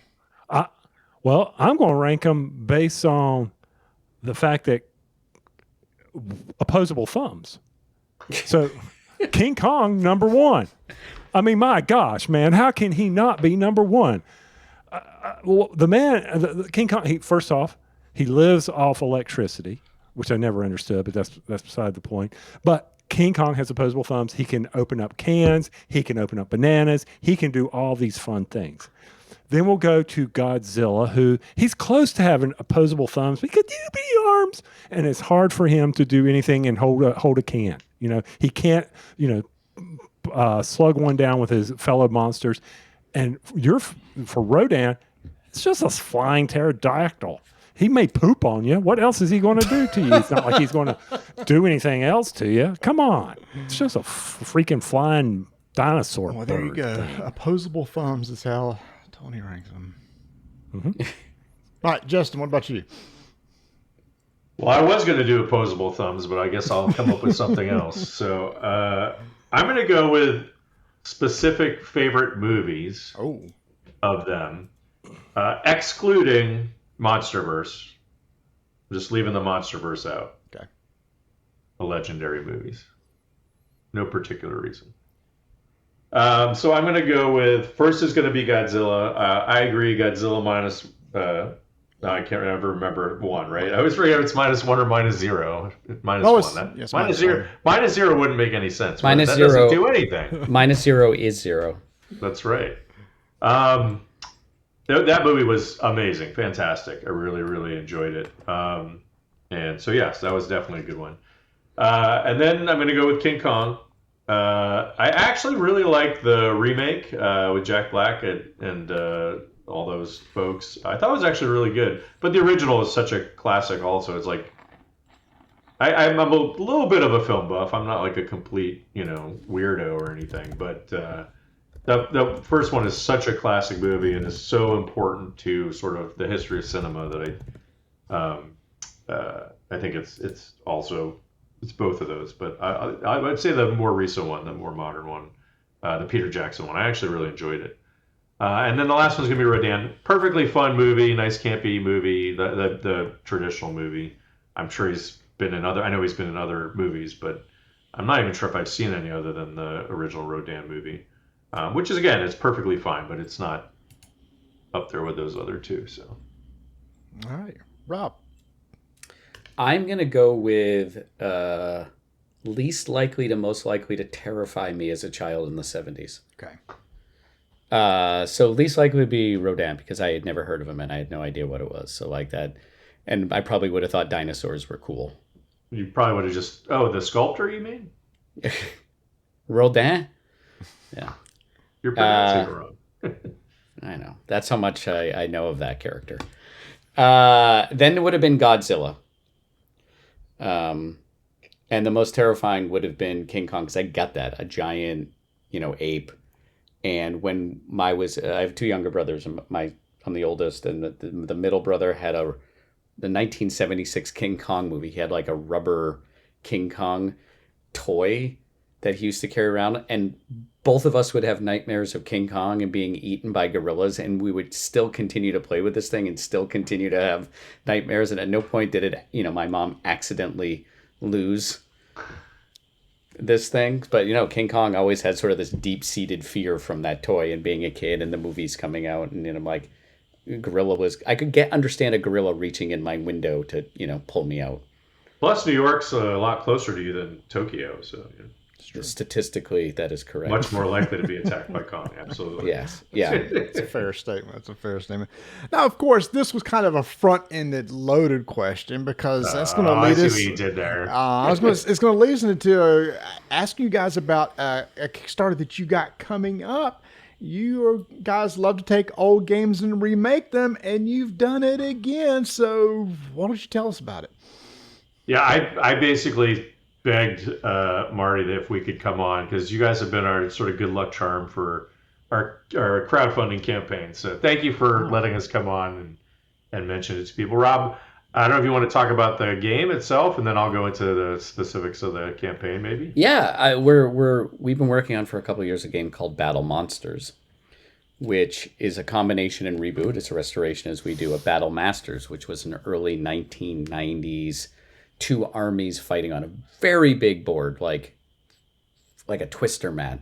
Well, I'm going to rank them based on the fact that opposable thumbs. So, King Kong, number 1. I mean, my gosh, man, how can he not be number 1? Well, the man, the King Kong, first off, he lives off electricity, which I never understood, but that's beside the point. But King Kong has opposable thumbs. He can open up cans. He can open up bananas. He can do all these fun things. Then we'll go to Godzilla, who he's close to having opposable thumbs because bitty arms, and it's hard for him to do anything and hold a can. He can't, slug one down with his fellow monsters. And for Rodan, it's just a flying pterodactyl. He may poop on you. What else is he going to do to you? It's not like he's going to do anything else to you. Come on. It's just a freaking flying dinosaur. Well, there you bird go. thing. Opposable thumbs is how Tony ranks them. Mm-hmm. All right, Justin, what about you? Well, I was going to do opposable thumbs, but I guess I'll come up with something else. So I'm going to go with specific favorite movies of them, excluding MonsterVerse. Just leaving the MonsterVerse out. Okay. The legendary movies. No particular reason. So I'm going to go with, first is going to be Godzilla. I agree, Godzilla minus... no, I can't remember 1, right? I always forget if it's -1 or -0. -1. Yes, -0. -0 wouldn't make any sense. -0 That doesn't do anything. -0 is 0. That's right. That movie was amazing, fantastic. I really, really enjoyed it. And so, yes, that was definitely a good one. And then I'm going to go with King Kong. I actually really liked the remake with Jack Black and all those folks. I thought it was actually really good. But the original is such a classic also. It's like, I'm a little bit of a film buff. I'm not like a complete, weirdo or anything. But the first one is such a classic movie and is so important to sort of the history of cinema that I think it's both of those. But I would say the more recent one, the more modern one, the Peter Jackson one. I actually really enjoyed it. And then the last one's gonna be Rodan. Perfectly fun movie, nice campy movie, the traditional movie. I'm sure he's been in other. I know he's been in other movies, but I'm not even sure if I've seen any other than the original Rodan movie, which is again, it's perfectly fine, but it's not up there with those other two. So, All right, Rob. I'm gonna go with least likely to most likely to terrify me as a child in the 70s. Okay. So least likely would be Rodan because I had never heard of him and I had no idea what it was. So like that, and I probably would have thought dinosaurs were cool. you probably would have just the sculptor. You mean? Rodin? Yeah, You're pronouncing it wrong. I know. That's how much I know of that character. Then it would have been Godzilla. And the most terrifying would have been King Kong because I got that, a giant, ape. And when I have two younger brothers, and I'm the oldest, and the middle brother had the 1976 King Kong movie. He had like a rubber King Kong toy that he used to carry around, and both of us would have nightmares of King Kong and being eaten by gorillas, and we would still continue to play with this thing and still continue to have nightmares. And at no point did it, my mom accidentally lose this thing. But King Kong always had sort of this deep-seated fear from that toy and being a kid and the movies coming out, and I'm like, I could understand a gorilla reaching in my window to pull me out. Plus, New York's a lot closer to you than Tokyo, so statistically that is correct. Much more likely to be attacked by Kong. Absolutely. Yes. Yeah. It's a fair statement. It's a fair statement. Now, of course, this was kind of a front-ended, loaded question because that's going to lead us. I see what you did there. It's going to lead us into asking you guys about a Kickstarter that you got coming up. You guys love to take old games and remake them, and you've done it again. So, why don't you tell us about it? Yeah, I basically begged Marty that if we could come on because you guys have been our sort of good luck charm for our crowdfunding campaign. So thank you for letting us come on and mention it to people. Rob, I don't know if you want to talk about the game itself, and then I'll go into the specifics of the campaign, maybe. Yeah, we've been working on for a couple of years a game called Battle Monsters, which is a combination and reboot. It's a restoration as we do of Battle Masters, which was an early 1990s. Two armies fighting on a very big board, like a twister mat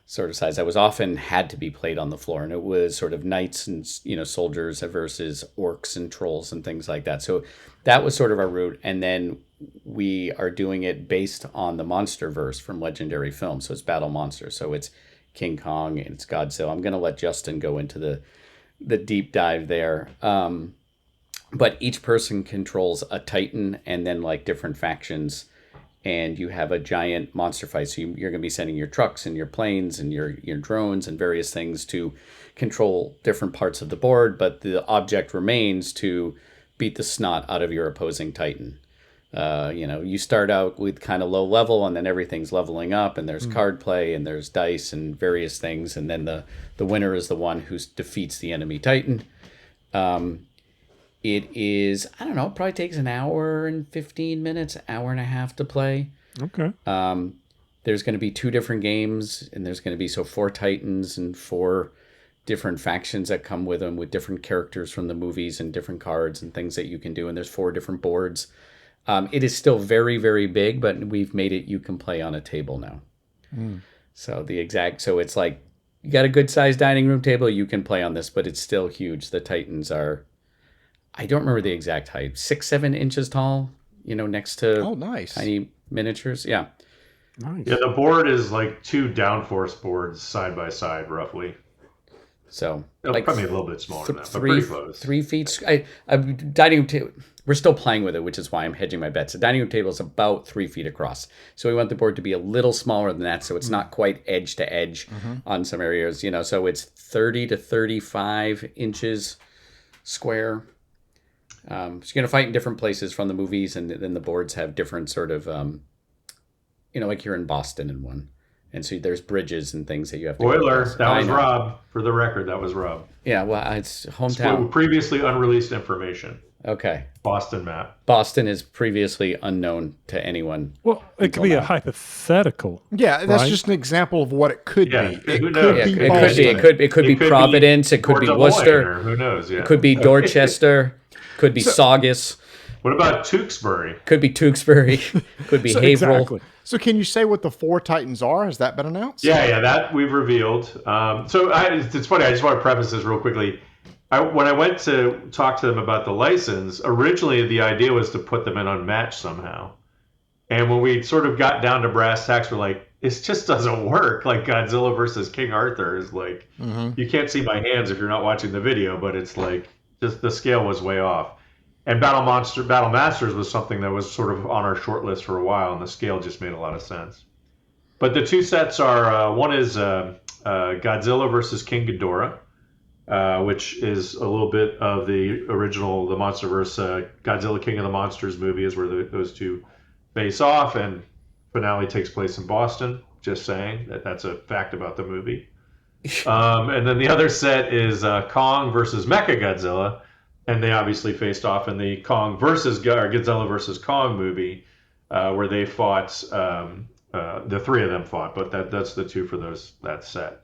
sort of size. That was often had to be played on the floor, and it was sort of knights and soldiers versus orcs and trolls and things like that. So that was sort of our route, and then we are doing it based on the MonsterVerse from Legendary Films. So it's Battle Monsters. So it's King Kong and it's Godzilla. I'm going to let Justin go into the deep dive there. But each person controls a Titan and then like different factions, and you have a giant monster fight. So you're going to be sending your trucks and your planes and your drones and various things to control different parts of the board, but the object remains to beat the snot out of your opposing Titan. You start out with kind of low level, and then everything's leveling up, and there's card play, and there's dice and various things, and then the winner is the one who defeats the enemy Titan. It is, I don't know, probably takes an hour and 15 minutes, hour and a half to play. Okay. There's going to be 2 different games, and there's going to be 4 Titans and 4 different factions that come with them with different characters from the movies and different cards and things that you can do. And there's 4 different boards. It is still very, very big, but we've made it you can play on a table now. So it's like you got a good sized dining room table, you can play on this, but it's still huge. The Titans are, I don't remember the exact height, 6-7 inches tall, next to nice. tiny miniatures. Yeah. Nice. Yeah, the board is like 2 downforce boards side by side, roughly. So Probably a little bit smaller than that, but pretty close. 3 feet. Dining room table. We're still playing with it, which is why I'm hedging my bets. The dining room table is about 3 feet across. So we want the board to be a little smaller than that, so it's not quite edge to edge on some areas. So it's 30 to 35 inches square. So you're going to fight in different places from the movies, and then the boards have different sort of, like you're in Boston in one. And so there's bridges and things that you have to Spoiler, go that was Rob. For the record, that was Rob. Yeah, well, it's hometown. Previously unreleased information. Okay. Boston map. Boston is previously unknown to anyone. Well, it could be a hypothetical. Yeah, that's right? just an example of what it could Yeah, be. who It knows? could Yeah, be it could be. Boston. It could be Providence. It could be Des Moines, Worcester. or who knows? Yeah. It could be Dorchester. Could be Saugus. What about Tewksbury? Could be Tewksbury. Could be Haverhill. Exactly. So can you say what the 4 Titans are? Has that been announced? Yeah, that we've revealed. It's funny. I just want to preface this real quickly. When I went to talk to them about the license, originally the idea was to put them in Unmatched somehow. And when we sort of got down to brass tacks, we're like, it just doesn't work. Like Godzilla versus King Arthur is like, you can't see my hands if you're not watching the video, but it's like, just the scale was way off. And Battle Masters was something that was sort of on our short list for a while, and the scale just made a lot of sense. But the 2 sets are, one is Godzilla versus King Ghidorah, which is a little bit of the original, the MonsterVerse, Godzilla King of the Monsters movie is where those 2 face off, and finale takes place in Boston. Just saying, that's a fact about the movie. And then the other set is Kong versus Mechagodzilla, and they obviously faced off in the Godzilla versus Kong movie, where they fought. The 3 of them fought, but that's the 2 for that set.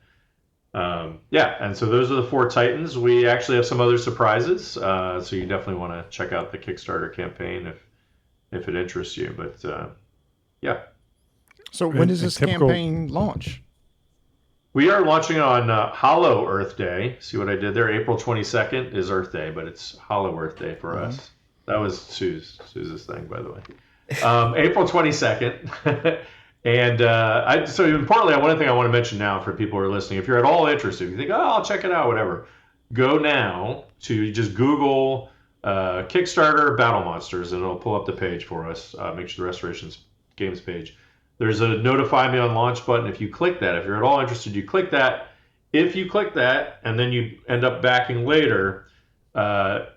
And so those are the 4 Titans. We actually have some other surprises, so you definitely want to check out the Kickstarter campaign if it interests you. But yeah. So when does And this typical- campaign launch? We are launching on Hollow Earth Day. See what I did there? April 22nd is Earth Day, but it's Hollow Earth Day for us. That was Sue's thing, by the way. April 22nd. And so importantly, one thing I want to mention now for people who are listening, if you're at all interested, if you think, oh, I'll check it out, whatever, go now to just Google Kickstarter Battle Monsters, and it'll pull up the page for us. Make sure the Restorations Games page. There's a notify me on launch button. If you click that, if you're at all interested, you click that. If you click that and then you end up backing later,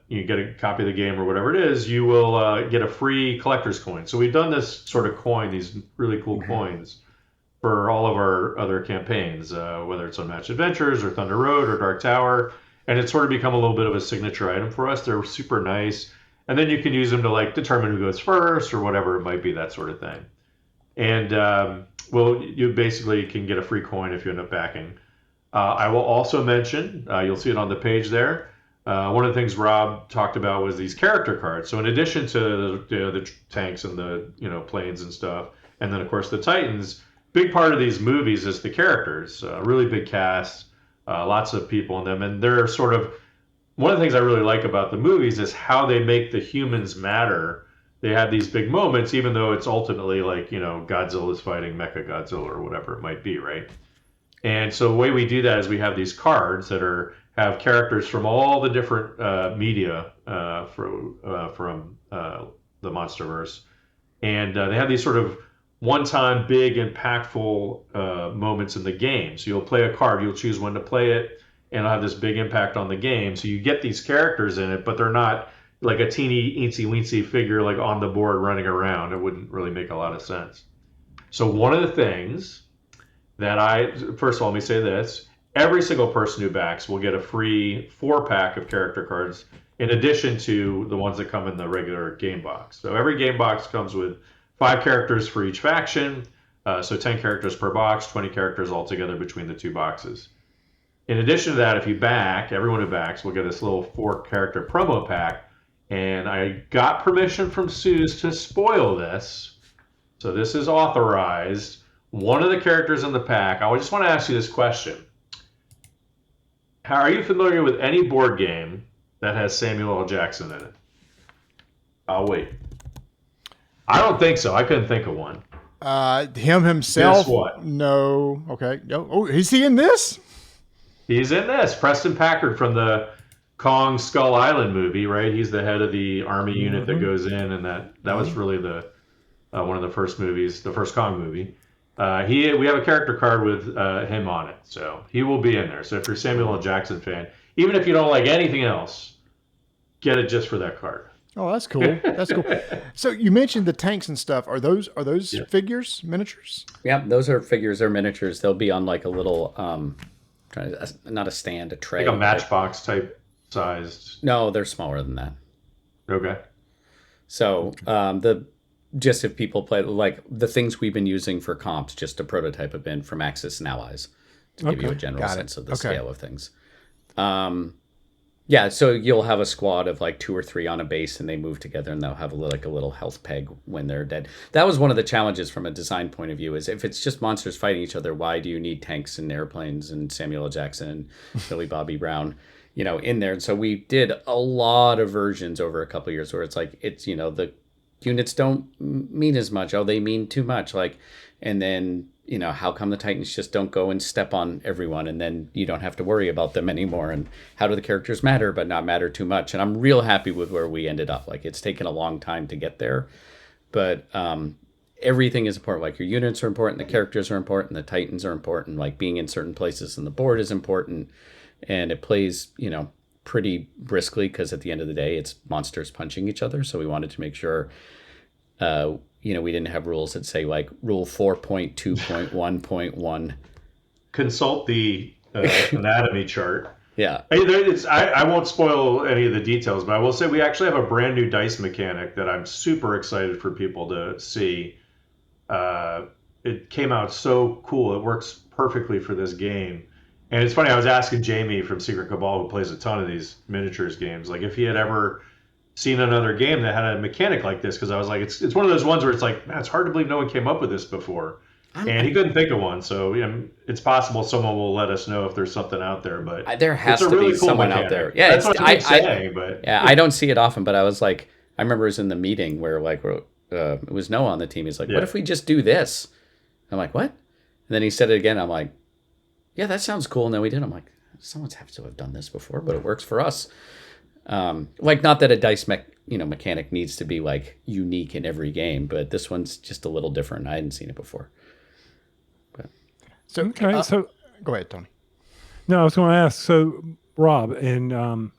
you get a copy of the game or whatever it is, you will get a free collector's coin. So we've done this sort of coin, these really cool coins, for all of our other campaigns, whether it's Unmatched Adventures or Thunder Road or Dark Tower. And it's sort of become a little bit of a signature item for us. They're super nice. And then you can use them to like determine who goes first or whatever it might be, that sort of thing. And you basically can get a free coin if you end up backing. I will also mention, you'll see it on the page there. One of the things Rob talked about was these character cards. So in addition to the tanks and the planes and stuff, and then of course the Titans, big part of these movies is the characters. Really big cast, lots of people in them, and they're sort of one of the things I really like about the movies is how they make the humans matter. They have these big moments, even though it's ultimately like, Godzilla's fighting Mechagodzilla or whatever it might be, right? And so the way we do that is we have these cards that have characters from all the different media from the MonsterVerse. And they have these sort of one-time big, impactful moments in the game. So you'll play a card, you'll choose when to play it, and it'll have this big impact on the game. So you get these characters in it, but they're not like a teeny eensy-weensy figure like on the board running around. It wouldn't really make a lot of sense. So one of the things that first of all, let me say this. Every single person who backs will get a free 4-pack of character cards in addition to the ones that come in the regular game box. So every game box comes with 5 characters for each faction. So 10 characters per box, 20 characters altogether between the 2 boxes. In addition to that, if you back, everyone who backs will get this little 4-character promo pack. And I got permission from Suze to spoil this. So this is authorized. One of the characters in the pack, I just want to ask you this question. Are you familiar with any board game that has Samuel L. Jackson in it? I'll wait. I don't think so. I couldn't think of one. Him himself? Guess what? No. Okay. No. Oh, is he in this? He's in this. Preston Packard from the Kong Skull Island movie, right? He's the head of the army unit that goes in, and that was really the one of the first movies, the first Kong movie. We have a character card with him on it, so he will be in there. So if you're a Samuel L. Jackson fan, even if you don't like anything else, get it just for that card. Oh, that's cool. That's cool. So you mentioned the tanks and stuff. Are those figures, miniatures? Yeah, those are figures or miniatures. They'll be on like a little, not a stand, a tray. Like a Matchbox type sized. No, they're smaller than that. Okay. So the just if people play like the things we've been using for comps, just a prototype have been from Axis and Allies to give you a general Got it. sense of the Okay. scale of things. Yeah, so you'll have a squad of like 2 or 3 on a base, and they move together, and they'll have like a little health peg when they're dead. That was one of the challenges from a design point of view. Is if it's just monsters fighting each other, why do you need tanks and airplanes and Samuel L. Jackson and Billy Bobby Brown, in there? And so we did a lot of versions over a couple of years where it's like the units don't mean as much. Oh, they mean too much. Like, and then how come the Titans just don't go and step on everyone, and then you don't have to worry about them anymore? And how do the characters matter but not matter too much? And I'm real happy with where we ended up. Like, it's taken a long time to get there, but everything is important. Like, your units are important, the characters are important, the Titans are important. Like, being in certain places in the board is important, and it plays pretty briskly because at the end of the day, it's monsters punching each other. So we wanted to make sure. We didn't have rules that say like rule 4.2.1.1. Consult the anatomy chart. Yeah. I won't spoil any of the details, but I will say we actually have a brand new dice mechanic that I'm super excited for people to see. It came out so cool. It works perfectly for this game. And it's funny, I was asking Jamie from Secret Cabal, who plays a ton of these miniatures games, like if he had ever seen another game that had a mechanic like this, because I was like, it's one of those ones where it's like, man, it's hard to believe no one came up with this before. And he couldn't think of one, so it's possible someone will let us know if there's something out there. But there has to be someone out there. Yeah, that's what I'm saying. But yeah, I don't see it often. But I was like, I remember it was in the meeting where like it was Noah on the team. He's like, what if we just do this? I'm like, what? And then he said it again. I'm like, yeah, that sounds cool. And then we did. I'm like, someone's have to have done this before, but it works for us. Like, not that a dice mechanic needs to be like unique in every game, but this one's just a little different. I hadn't seen it before. But. So okay, so go ahead, Tony. No, I was going to ask. So, Rob, in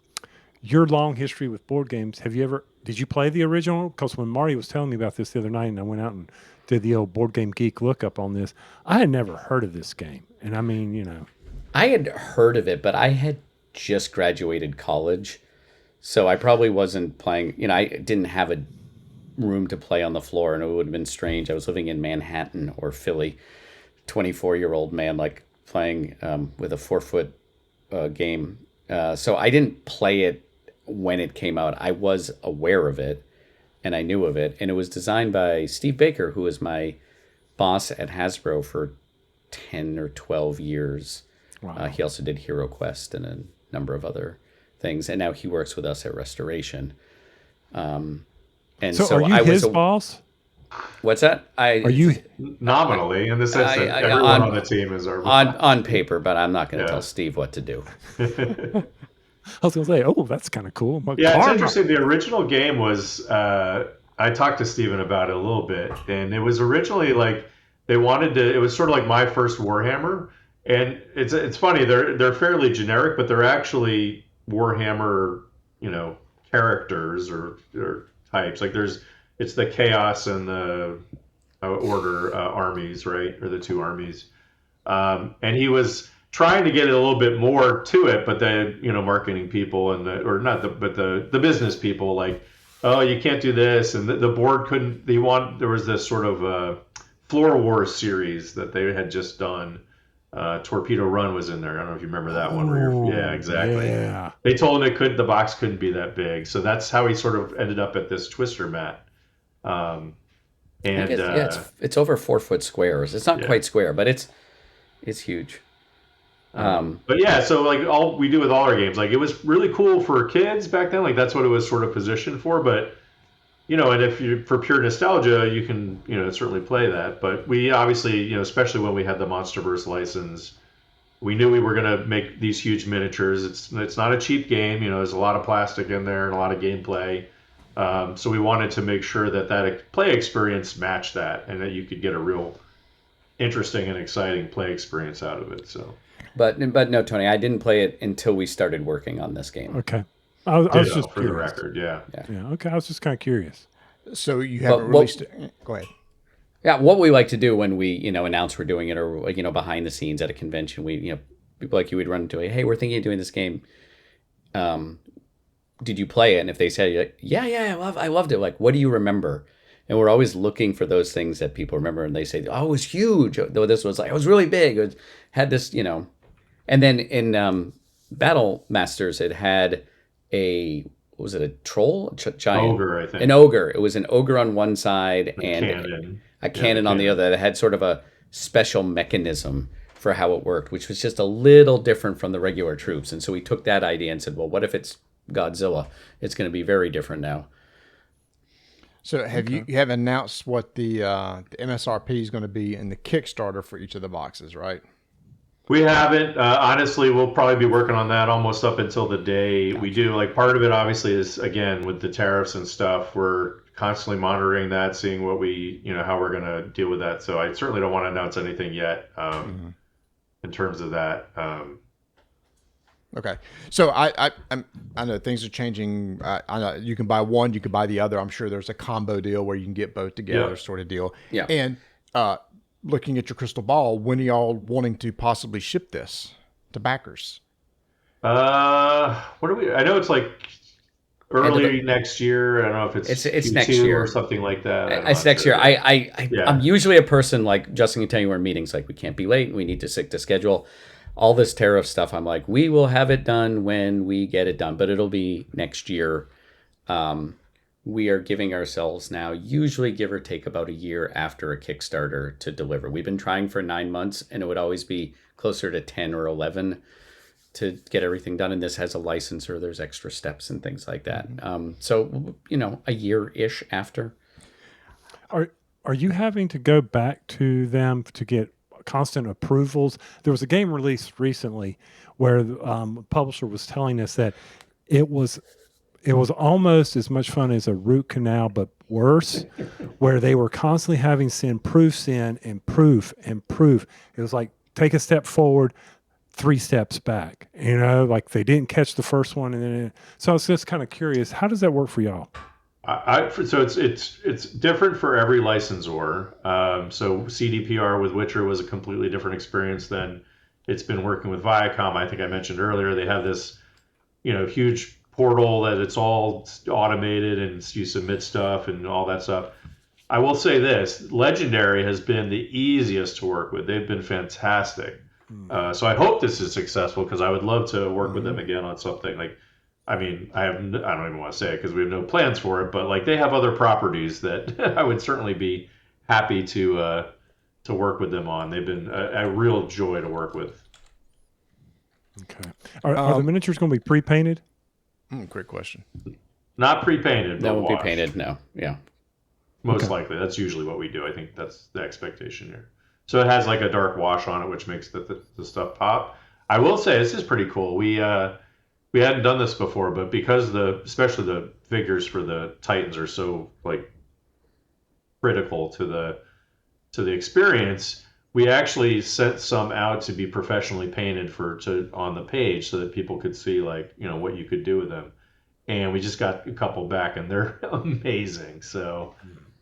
your long history with board games, did you play the original? Because when Marty was telling me about this the other night, and I went out and did the old Board Game Geek lookup on this, I had never heard of this game, and I mean, I had heard of it, but I had just graduated college. So I probably wasn't playing, I didn't have a room to play on the floor, and it would have been strange. I was living in Manhattan or Philly, 24-year-old man, like playing with a 4-foot game. So I didn't play it when it came out. I was aware of it, and I knew of it. And it was designed by Steve Baker, who was my boss at Hasbro for 10 or 12 years. Wow. He also did Hero Quest and a number of other things, and now he works with us at Restoration. And so are you his boss? What's that? Are you nominally in the sense that everyone on the team is our boss. On paper, but I'm not going to tell Steve what to do. I was going to say, oh, that's kind of cool. It's interesting. The original game was I talked to Steven about it a little bit, and it was originally like they wanted to. It was sort of like my first Warhammer, and it's funny. They're fairly generic, but they're actually Warhammer, characters or types. Like it's the Chaos and the Order armies, right? Or the 2 armies. And he was trying to get it a little bit more to it, but the marketing people and the business people like, oh, you can't do this, and the board couldn't. There was this sort of Floor Wars series that they had just done. Torpedo Run was in there. I don't know if you remember that one. Yeah, exactly. Yeah. They told him the box couldn't be that big, so that's how he sort of ended up at this Twister mat. It's over 4 foot squares. It's not quite square, but it's huge. But yeah, so like all we do with all our games, like it was really cool for kids back then. Like that's what it was sort of positioned for. But and if you for pure nostalgia, you can certainly play that. But we obviously especially when we had the MonsterVerse license, we knew we were going to make these huge miniatures. It's not a cheap game. There's a lot of plastic in there and a lot of gameplay. So we wanted to make sure that play experience matched that, and that you could get a real interesting and exciting play experience out of it. So. But no, Tony, I didn't play it until we started working on this game. Okay. I was just for curious. the record, yeah. Okay, I was just kind of curious. So you haven't released it. Go ahead. Yeah, what we like to do when we, announce we're doing it, or behind the scenes at a convention, we, people like you would run into hey, we're thinking of doing this game. did you play it? And if they say, like, yeah, I loved it. Like, what do you remember? And we're always looking for those things that people remember. And they say, oh, it was huge. Though this was like, it was really big. It had this, And then in Battle Masters, it had was it a troll? Giant? Ogre, I think. An ogre. It was an ogre on one side and cannon. a cannon on the other that had sort of a special mechanism for how it worked, which was just a little different from the regular troops. And so we took that idea and said, well, what if it's Godzilla? It's going to be very different now. So you have announced what the MSRP is going to be in the Kickstarter for each of the boxes, right? We haven't. Honestly, we'll probably be working on that almost up until the day we do. Like, part of it obviously is, again, with the tariffs and stuff, we're constantly monitoring that, seeing what how we're going to deal with that. So I certainly don't want to announce anything yet in terms of that. Okay, so I know things are changing. I know you can buy one, you can buy the other. I'm sure there's a combo deal where you can get both together, sort of deal. Yeah. And looking at your crystal ball, when are y'all wanting to possibly ship this to backers? What are we? I know it's like early next year. I don't know if it's Q2 next year or something like that. It's next year. I'm usually a person like Justin can tell you we're in meetings like we can't be late. We need to stick to schedule. All this tariff stuff, I'm like, we will have it done when we get it done, but it'll be next year. We are giving ourselves now, usually give or take about a year after a Kickstarter to deliver. We've been trying for 9 months, and it would always be closer to 10 or 11 to get everything done. And this has a licensor. There's extra steps and things like that. So, a year-ish after. Are you having to go back to them to get constant approvals? There was a game released recently where the publisher was telling us that it was almost as much fun as a root canal, but worse, where they were constantly having to send proofs in and proof and proof. It was like, take a step forward, 3 steps back, like they didn't catch the first one. So I was just kind of curious, how does that work for y'all? So it's different for every licensor. So CDPR with Witcher was a completely different experience than it's been working with Viacom. I think I mentioned earlier, they have this, huge portal that it's all automated and you submit stuff and all that stuff. I will say this, Legendary has been the easiest to work with. They've been fantastic. So I hope this is successful because I would love to work with them again on something like, I don't even want to say it because we have no plans for it, but like they have other properties that I would certainly be happy to work with them on. They've been a real joy to work with. Okay. Are the miniatures going to be pre-painted? Great question. Not pre-painted. That won't washed. be painted. No. Yeah. Most likely. That's usually what we do. I think that's the expectation here. So it has like a dark wash on it, which makes the stuff pop. I will say this is pretty cool. We hadn't done this before, but because especially the figures for the Titans are so like critical to the experience, we actually sent some out to be professionally painted on the page so that people could see like what you could do with them. And we just got a couple back, and they're amazing. So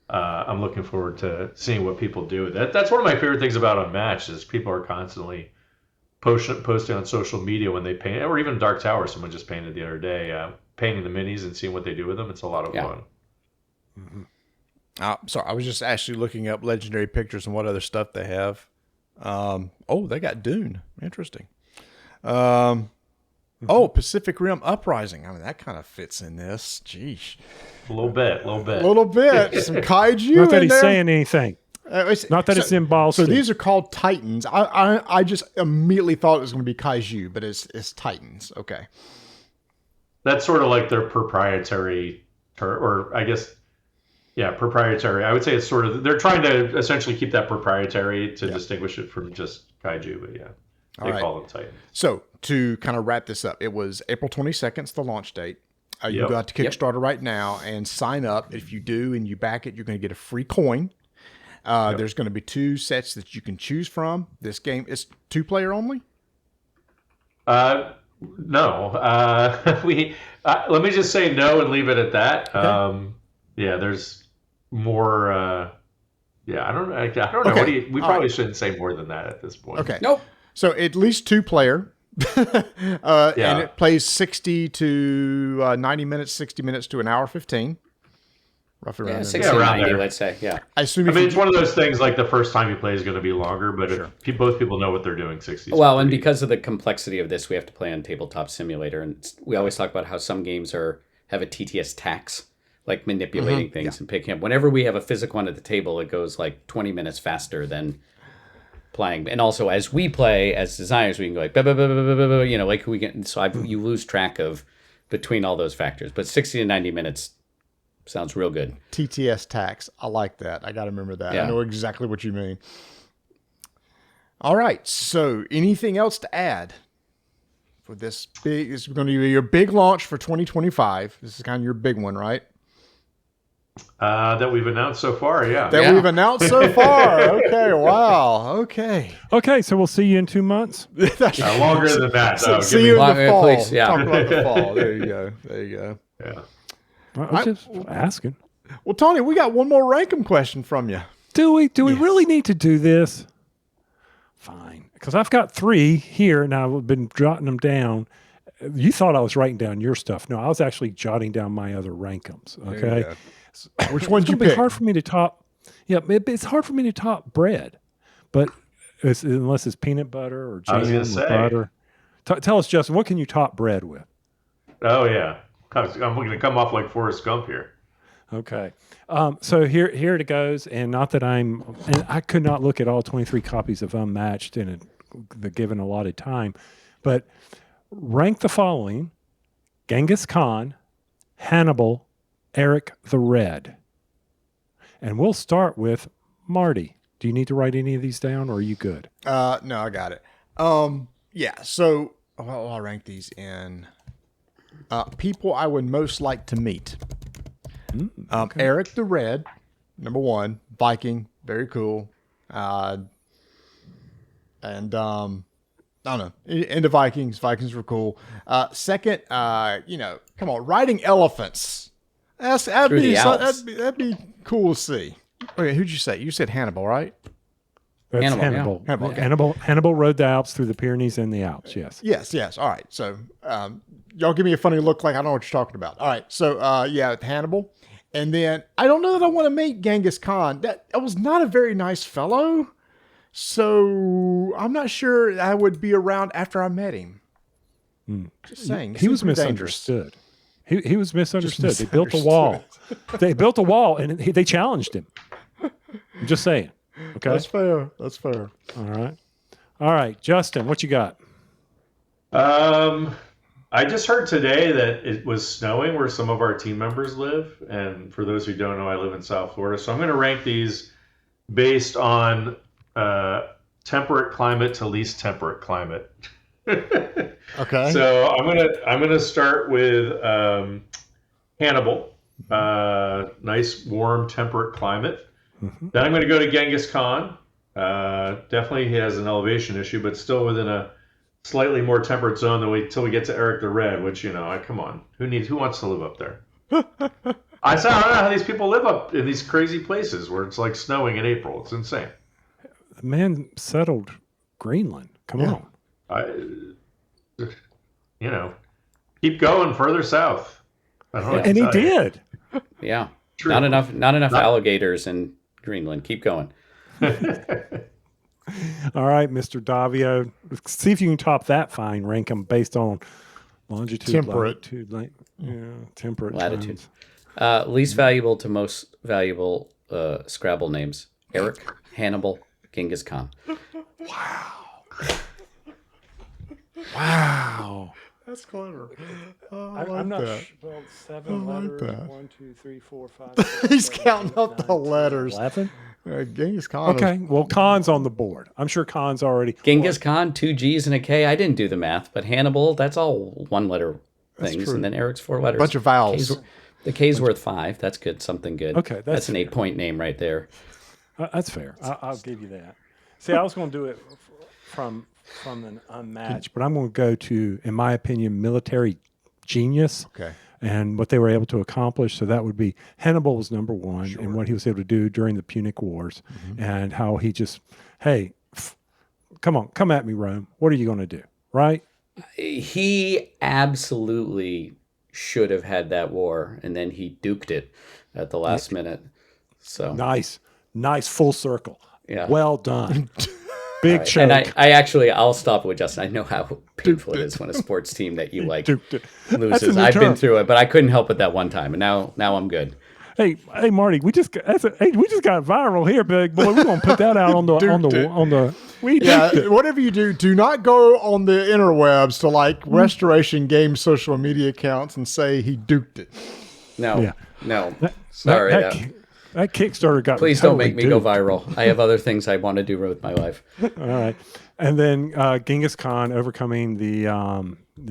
I'm looking forward to seeing what people do with that. That's one of my favorite things about Unmatched is people are constantly posting on social media when they paint, or even Dark Tower, someone just painted the other day, painting the minis and seeing what they do with them. It's a lot of fun. Mm-hmm. So I was just actually looking up Legendary pictures and what other stuff they have. They got Dune. Interesting. Pacific Rim Uprising. I mean, that kind of fits in this. Jeez. A little bit. Some kaiju. Not that in he's there. saying anything. Not that it's in Boston. So these are called Titans. I just immediately thought it was going to be kaiju, but it's Titans. Okay. That's sort of like their proprietary, or I guess, proprietary. I would say it's sort of, they're trying to essentially keep that proprietary to distinguish it from just kaiju, but they call them Titans. So to kind of wrap this up, it was April 22nd, is the launch date. You go out to Kickstarter right now and sign up. If you do and you back it, you're going to get a free coin. There's going to be 2 sets that you can choose from. This game is 2-player only? No. Let me just say no and leave it at that. Okay. There's more. I don't know. I don't know. Okay. We probably shouldn't say more than that at this point. Okay. Nope. So at least 2-player. And it plays 60 to 90 minutes, 60 minutes to an hour 15. Roughly around Yeah, there. 60, around 90, there. let's say. Yeah. I assume I if mean, you it's one of those things like the first time you play is going to be longer, but if both people know what they're doing, 60 is Well, and pretty- because of the complexity of this, we have to play on Tabletop Simulator, and we always talk about how some games have a TTS tax, like manipulating things and picking up. Whenever we have a physical one at the table, it goes like 20 minutes faster than playing. And also, as we play as designers, we can go like, like we get. So you lose track of between all those factors. But 60 to 90 minutes sounds real good. TTS tax. I like that. I got to remember that. Yeah. I know exactly what you mean. All right. So anything else to add for this big, this is going to be your big launch for 2025. This is kind of your big one, right? that we've announced so far, yeah. That we've announced so far. Okay. Wow. Okay. Okay, so we'll see you in 2 months. Longer than that, though. See you in the Longer, fall. please, yeah. Talk about the fall. There you go. There you go. Yeah. I was just asking. Well, Tony, we got one more Rankum question from you. Do we really need to do this? Fine, because I've got 3 here, and I've been jotting them down. You thought I was writing down your stuff. No, I was actually jotting down my other Rankums. Okay, Which one's it's you gonna be pick? hard for me to top. Yeah, it's hard for me to top bread, but unless it's peanut butter or I was jam gonna or say. butter. Tell us, Justin, what can you top bread with? Oh, yeah. I'm going to come off like Forrest Gump here. Okay. So here it goes, and not that and I could not look at all 23 copies of Unmatched in the given allotted time, but rank the following: Genghis Khan, Hannibal, Eric the Red. And we'll start with Marty. Do you need to write any of these down, or are you good? No, I got it. Yeah. So I'll rank these in people I would most like to meet. Eric the Red, number 1, Viking, very cool. And I don't know, into Vikings. Vikings were cool. Second, come on, riding elephants. That'd Through be the Alps. that'd be cool to see. Okay, who'd you say? You said Hannibal, right? That's Hannibal, yeah. Hannibal. Hannibal, okay. Hannibal rode the Alps through the Pyrenees and the Alps. Yes. Yes. All right. So, y'all give me a funny look like I don't know what you're talking about. All right. So, Hannibal. And then I don't know that I want to meet Genghis Khan. That was not a very nice fellow. So I'm not sure I would be around after I met him. Just saying. He was super dangerous. misunderstood. He was misunderstood. They built a wall. They built a wall, and they challenged him. I'm just saying. Okay. That's fair. That's fair. All right. Justin, what you got? I just heard today that it was snowing where some of our team members live. And for those who don't know, I live in South Florida. So I'm going to rank these based on temperate climate to least temperate climate. Okay. So I'm gonna start with Hannibal, nice warm temperate climate. Mm-hmm. Then I'm going to go to Genghis Khan. Definitely he has an elevation issue, but still within a slightly more temperate zone until we get to Eric the Red, which come on, who wants to live up there? I don't know how these people live up in these crazy places where it's like snowing in April. It's insane. The man settled Greenland. Come on. Keep going further south. I don't know what to And he tell you. did. Yeah. True. Not enough alligators in Greenland. Keep going. All right, Mr. Daviau. See if you can top that fine. Rank them based on longitude, Temperate. latitude, temperate Latitude. times. Least valuable to most valuable Scrabble names: Eric, Hannibal, Genghis Khan. Wow. That's clever. I'm not well, 7 I like letters. that. 1, 2, 3, 4, 5. 6, He's 7, counting 8, up the 9, 10, letters. 11. Genghis Khan. Okay. Well, Khan's on the board. I'm sure Khan's already. Genghis Khan, 2 G's and a K. I didn't do the math, but Hannibal, that's all 1-letter things, true. and then Eric's 4 letters. Bunch of vowels. The K's worth 5. That's good. Something good. Okay, that's an fair. 8-point name right there. That's fair. I'll give you that. See, I was going to do it from an unmatched, but I'm going to go to, in my opinion, military genius. Okay. And what they were able to accomplish. So that would be Hannibal was number 1, and what he was able to do during the Punic Wars, and how he just, hey, come on, come at me, Rome. What are you going to do? Right? He absolutely should have had that war, and then he duked it at the last minute. So Nice full circle. Yeah. Well done. Big right. choke. And I'll stop with Justin. I know how painful it is when a sports team that you like loses. I've been through it, but I couldn't help it that one time, and now I'm good. Hey, Marty, we just got viral here, big boy. We're gonna put that out on the. Whatever you do, do not go on the interwebs to like Restoration Games social media accounts and say he duked it. No, sorry. That Kickstarter got. Please don't make me go viral. I have other things I want to do with my life. All right, and then Genghis Khan overcoming the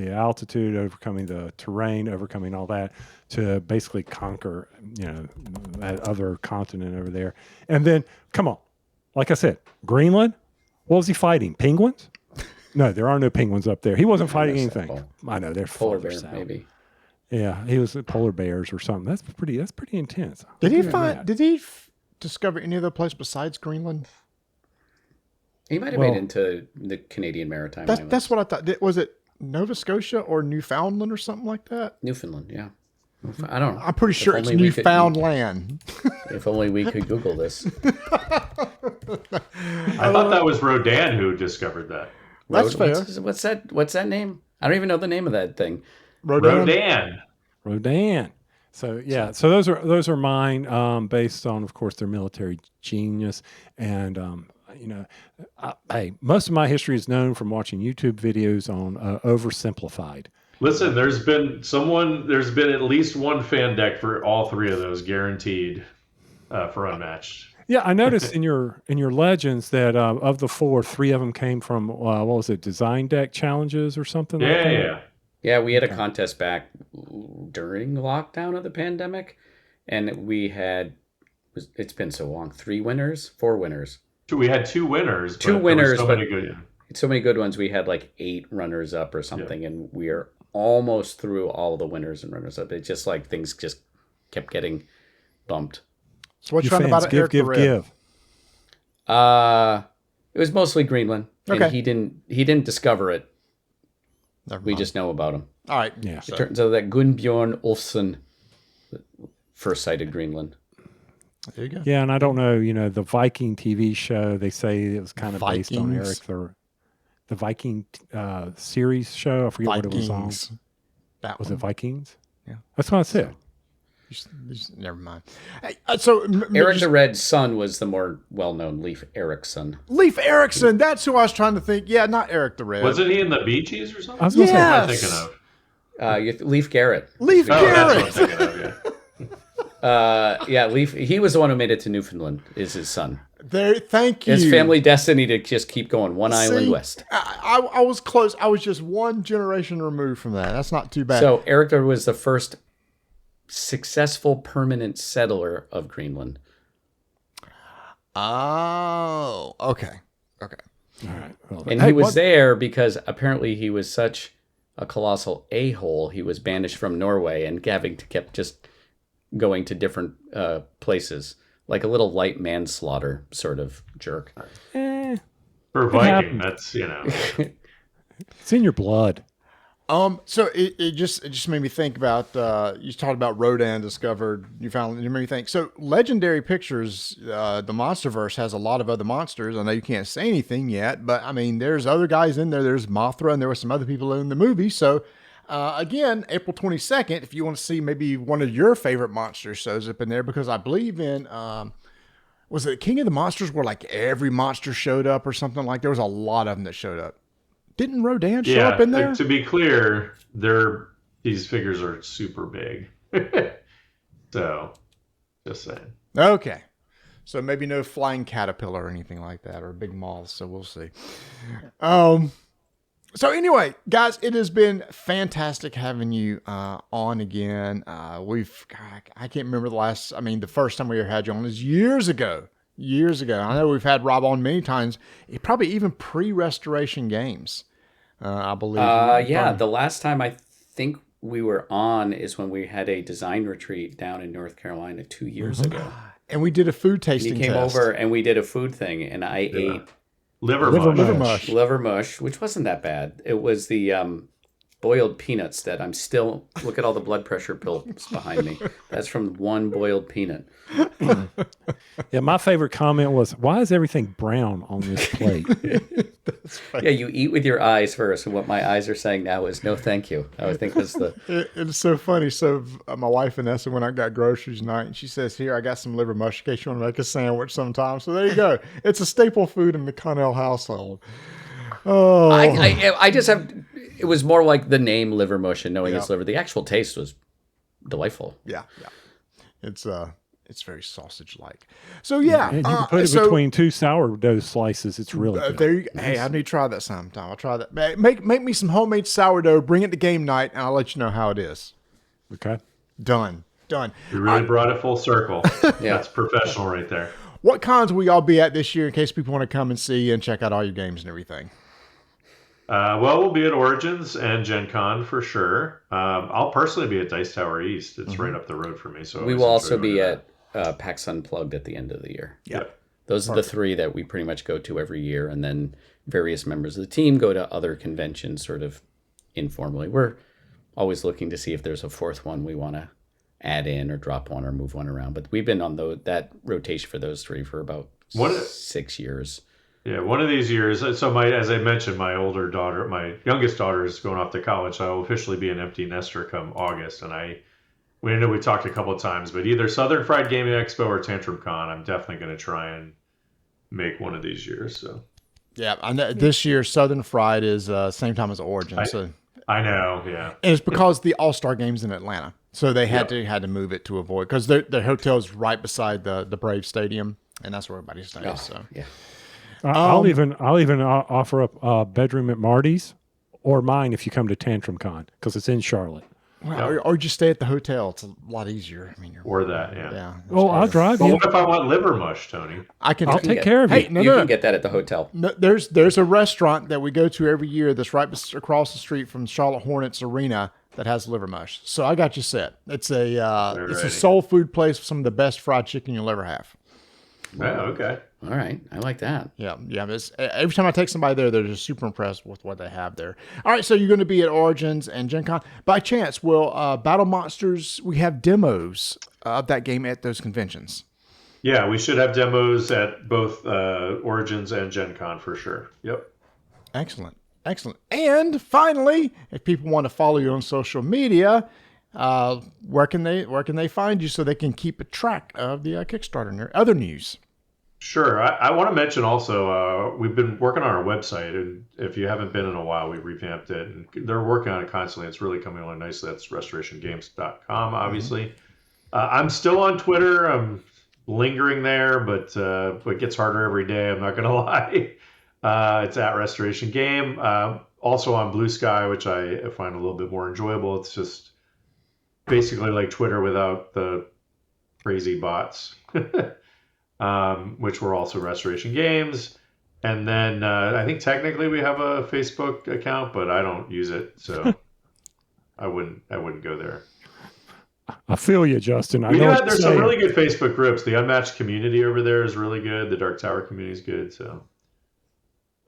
altitude, overcoming the terrain, overcoming all that to basically conquer, that other continent over there. And then, come on, like I said, Greenland. What was he fighting? Penguins? No, there are no penguins up there. He wasn't fighting anything. I know they're polar bear, south. maybe. Yeah, he was at polar bears or something. That's pretty intense. Did he discover any other place besides Greenland? He might have made it into the Canadian Maritime Islands. That's what I thought. Was it Nova Scotia or Newfoundland or something like that? Newfoundland, yeah. I don't know. I'm pretty sure it's Newfoundland. If only we could Google this. I thought that was Rodin who discovered that. That's fair. What's that name? I don't even know the name of that thing. Rodin. So yeah, so those are mine, based on, of course, their military genius, and hey, most of my history is known from watching YouTube videos on Oversimplified. Listen, there's been at least one fan deck for all three of those, guaranteed, for Unmatched. Yeah, I noticed in your legends that of the four, three of them came from what was it, design deck challenges or something? Yeah, we had a contest back during the lockdown of the pandemic, and it's been so long. 4 winners. We had 2 winners. Two winners, so but many good ones. We had like 8 runners up or something, and we are almost through all the winners and runners up. It's just like things just kept getting bumped. So what you found about Eric the Red? Give. It was mostly Greenland. Okay. And he didn't discover it. Never We mind. just know about him. All right. Yeah. It turns out that Gunnbjorn Ulfsson first sighted Greenland. There you go. Yeah, and I don't know, the Viking TV show, they say it was kind of based on Vikings. the Viking series show. I forget what it was on. Vikings. That Was one. it Vikings? Yeah. That's what I said. Never mind. Hey, so Eric the Red's son was the more well-known Leif Erikson. Leif Erikson. That's who I was trying to think. Yeah, not Eric the Red. Wasn't he in the Bee Gees or something? I was going to What am I Yes. thinking of? Leif Garrett. Leif Oh, that's Garrett. what I'm thinking of, yeah. Yeah, Leif. He was the one who made it to Newfoundland. Is his son. There. Thank you. His family destiny to just keep going one island See, west. I was close. I was just one generation removed from that. That's not too bad. So Eric was the first successful permanent settler of Greenland. Oh, okay. All right. Well, And he was there because apparently he was such a colossal a-hole. He was banished from Norway and having to kept just going to different places, like a little light manslaughter sort of jerk. For a Viking, that's, it's in your blood. So it just made me think about you talked about Rodin discovered Newfoundland. It made me think. So Legendary Pictures, the MonsterVerse has a lot of other monsters. I know you can't say anything yet, but I mean, there's other guys in there. There's Mothra, and there were some other people in the movie. So again, April 22nd, if you want to see maybe one of your favorite monsters shows up in there, because I believe in was it King of the Monsters where like every monster showed up or something like there was a lot of them that showed up. Didn't Rodin show up in there? To be clear, these figures are super big. So, just saying. Okay. So maybe no flying caterpillar or anything like that, or big moths. So we'll see. So anyway, guys, it has been fantastic having you on again. I can't remember the first time we ever had you on is years ago. I know we've had Rob on many times, probably even pre-Restoration Games, I believe. Yeah, the last time I think we were on is when we had a design retreat down in North Carolina 2 years ago. And we did a food He tasting came test. over and we did a food thing, and I ate Liver Liver mush. mush. Liver mush, which wasn't that bad. It was the boiled peanuts that I'm still. Look at all the blood pressure pills behind me. That's from one boiled peanut. Yeah, my favorite comment was, "Why is everything brown on this plate?" Yeah, you eat with your eyes first, and what my eyes are saying now is no, thank you. I would think was the. It's so funny. So my wife Vanessa went out and got groceries tonight, and she says, "Here, I got some liver mush in case you want to make a sandwich sometime." So there you go. It's a staple food in the Connell household. Oh, I just have. It was more like the name liver mush and knowing it's Yeah. liver. The actual taste was delightful. yeah. It's very sausage-like. So yeah, And you can put it so, between two sourdough slices. It's really good. there you, hey, I need to try that sometime. I'll try that. Make me some homemade sourdough. Bring it to game night, and I'll let you know how it is. Okay. Done. You really brought it full circle. Yeah. That's professional right there. What cons will y'all be at this year in case people want to come and see and check out all your games and everything? Well, we'll be at Origins and Gen Con for sure. I'll personally be at Dice Tower East. It's right up the road for me. So I We always will enjoy also going be to that. at PAX Unplugged at the end of the year. Yep. Those are the three that we pretty much go to every year, and then various members of the team go to other conventions sort of informally. We're always looking to see if there's a fourth one we want to add in or drop one or move one around. But we've been on that rotation for those three for about 6 years. Yeah, one of these years. So as I mentioned, my youngest daughter is going off to college. So I will officially be an empty nester come August. And we talked a couple of times, but either Southern Fried Gaming Expo or Tantrum Con, I'm definitely going to try and make one of these years. So Yeah, I know this year Southern Fried is same time as Origin. I know, yeah. And it's because the All-Star Game's in Atlanta. So they had to move it to avoid, because their hotel's right beside the Brave Stadium, and that's where everybody stays. So Yeah. I'll even offer up a bedroom at Marty's or mine if you come to Tantrum Con because it's in Charlotte. well, or just stay at the hotel. It's a lot easier. I mean, Or that, yeah. yeah. Oh, I'll drive Well, you. what if I want liver mush, Tony? I can I'll take care of you. Hey, no, you no, can get that at the hotel. no. There's a restaurant that we go to every year that's right across the street from Charlotte Hornets Arena that has liver mush. So I got you set. It's a ready. soul food place with some of the best fried chicken you'll ever have. Oh, okay. All right. I like that. Yeah. Every time I take somebody there, they're just super impressed with what they have there. All right, so you're going to be at Origins and Gen Con. By chance, will Battle Monsters, we have demos of that game at those conventions? Yeah, we should have demos at both Origins and Gen Con for sure. Yep. Excellent. And finally, if people want to follow you on social media, where can they find you so they can keep a track of the Kickstarter and other news? Sure. I want to mention also, we've been working on our website, and if you haven't been in a while, we revamped it, and they're working on it constantly. It's really coming along nicely. That's restorationgames.com, obviously. I'm still on Twitter. I'm lingering there, but it gets harder every day. I'm not going to lie. It's at Restoration Game. Also on Blue Sky, which I find a little bit more enjoyable. It's just basically like Twitter without the crazy bots. Which were also Restoration Games. And then I think technically we have a Facebook account, but I don't use it, so I wouldn't go there. I feel you, Justin. I We know do what have, you're there's some saying. really good Facebook groups. The Unmatched community over there is really good. The Dark Tower community is good. So,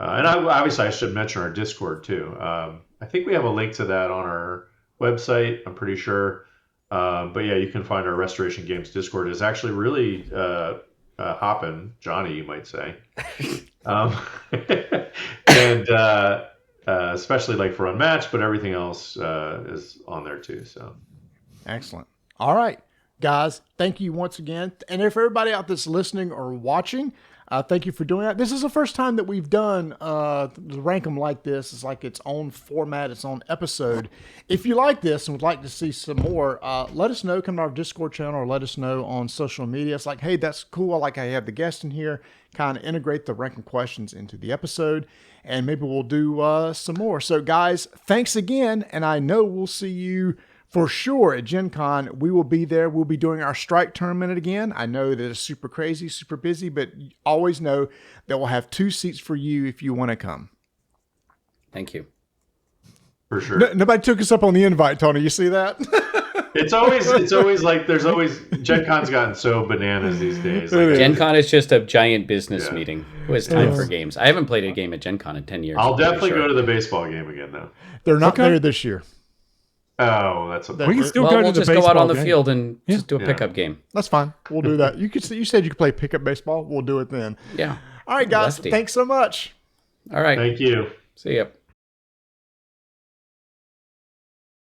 and obviously I should mention our Discord too. I think we have a link to that on our website. I'm pretty sure. But yeah, you can find our Restoration Games Discord. Is actually really hopping, Johnny, you might say. And especially like for Unmatched, but everything else is on there too. So Excellent. All right, guys, thank you once again. And if everybody out that's listening or watching, thank you for doing that. This is the first time that we've done rank 'em like this. It's like its own format, its own episode. If you like this and would like to see some more, let us know. Come to our Discord channel or let us know on social media. It's like, hey, that's cool. I like how you have the guest in here. Kind of integrate the ranking questions into the episode, and maybe we'll do some more. So, guys, thanks again, and I know we'll see you for sure at Gen Con. We will be there. We'll be doing our strike tournament again. I know that it's super crazy, super busy, but always know that we'll have 2 seats for you if you want to come. Thank you. for sure. Nobody took us up on the invite, Tony. You see that? It's always like there's always Gen Con's gotten so bananas these days. Like, Gen Con is just a giant business Yeah. meeting. It was time for games. I haven't played a game at Gen Con in 10 years. I'll I'm pretty definitely sure. go to the baseball game again though. They're not Okay. there this year. Oh, that's a We can still Well, go we'll to the just go out baseball on the game. field and Yeah. just do a pickup game. That's fine. We'll do that. You said you could play pickup baseball. We'll do it then. Yeah. All right, guys. Lefty. Thanks so much. All right. Thank you. See ya.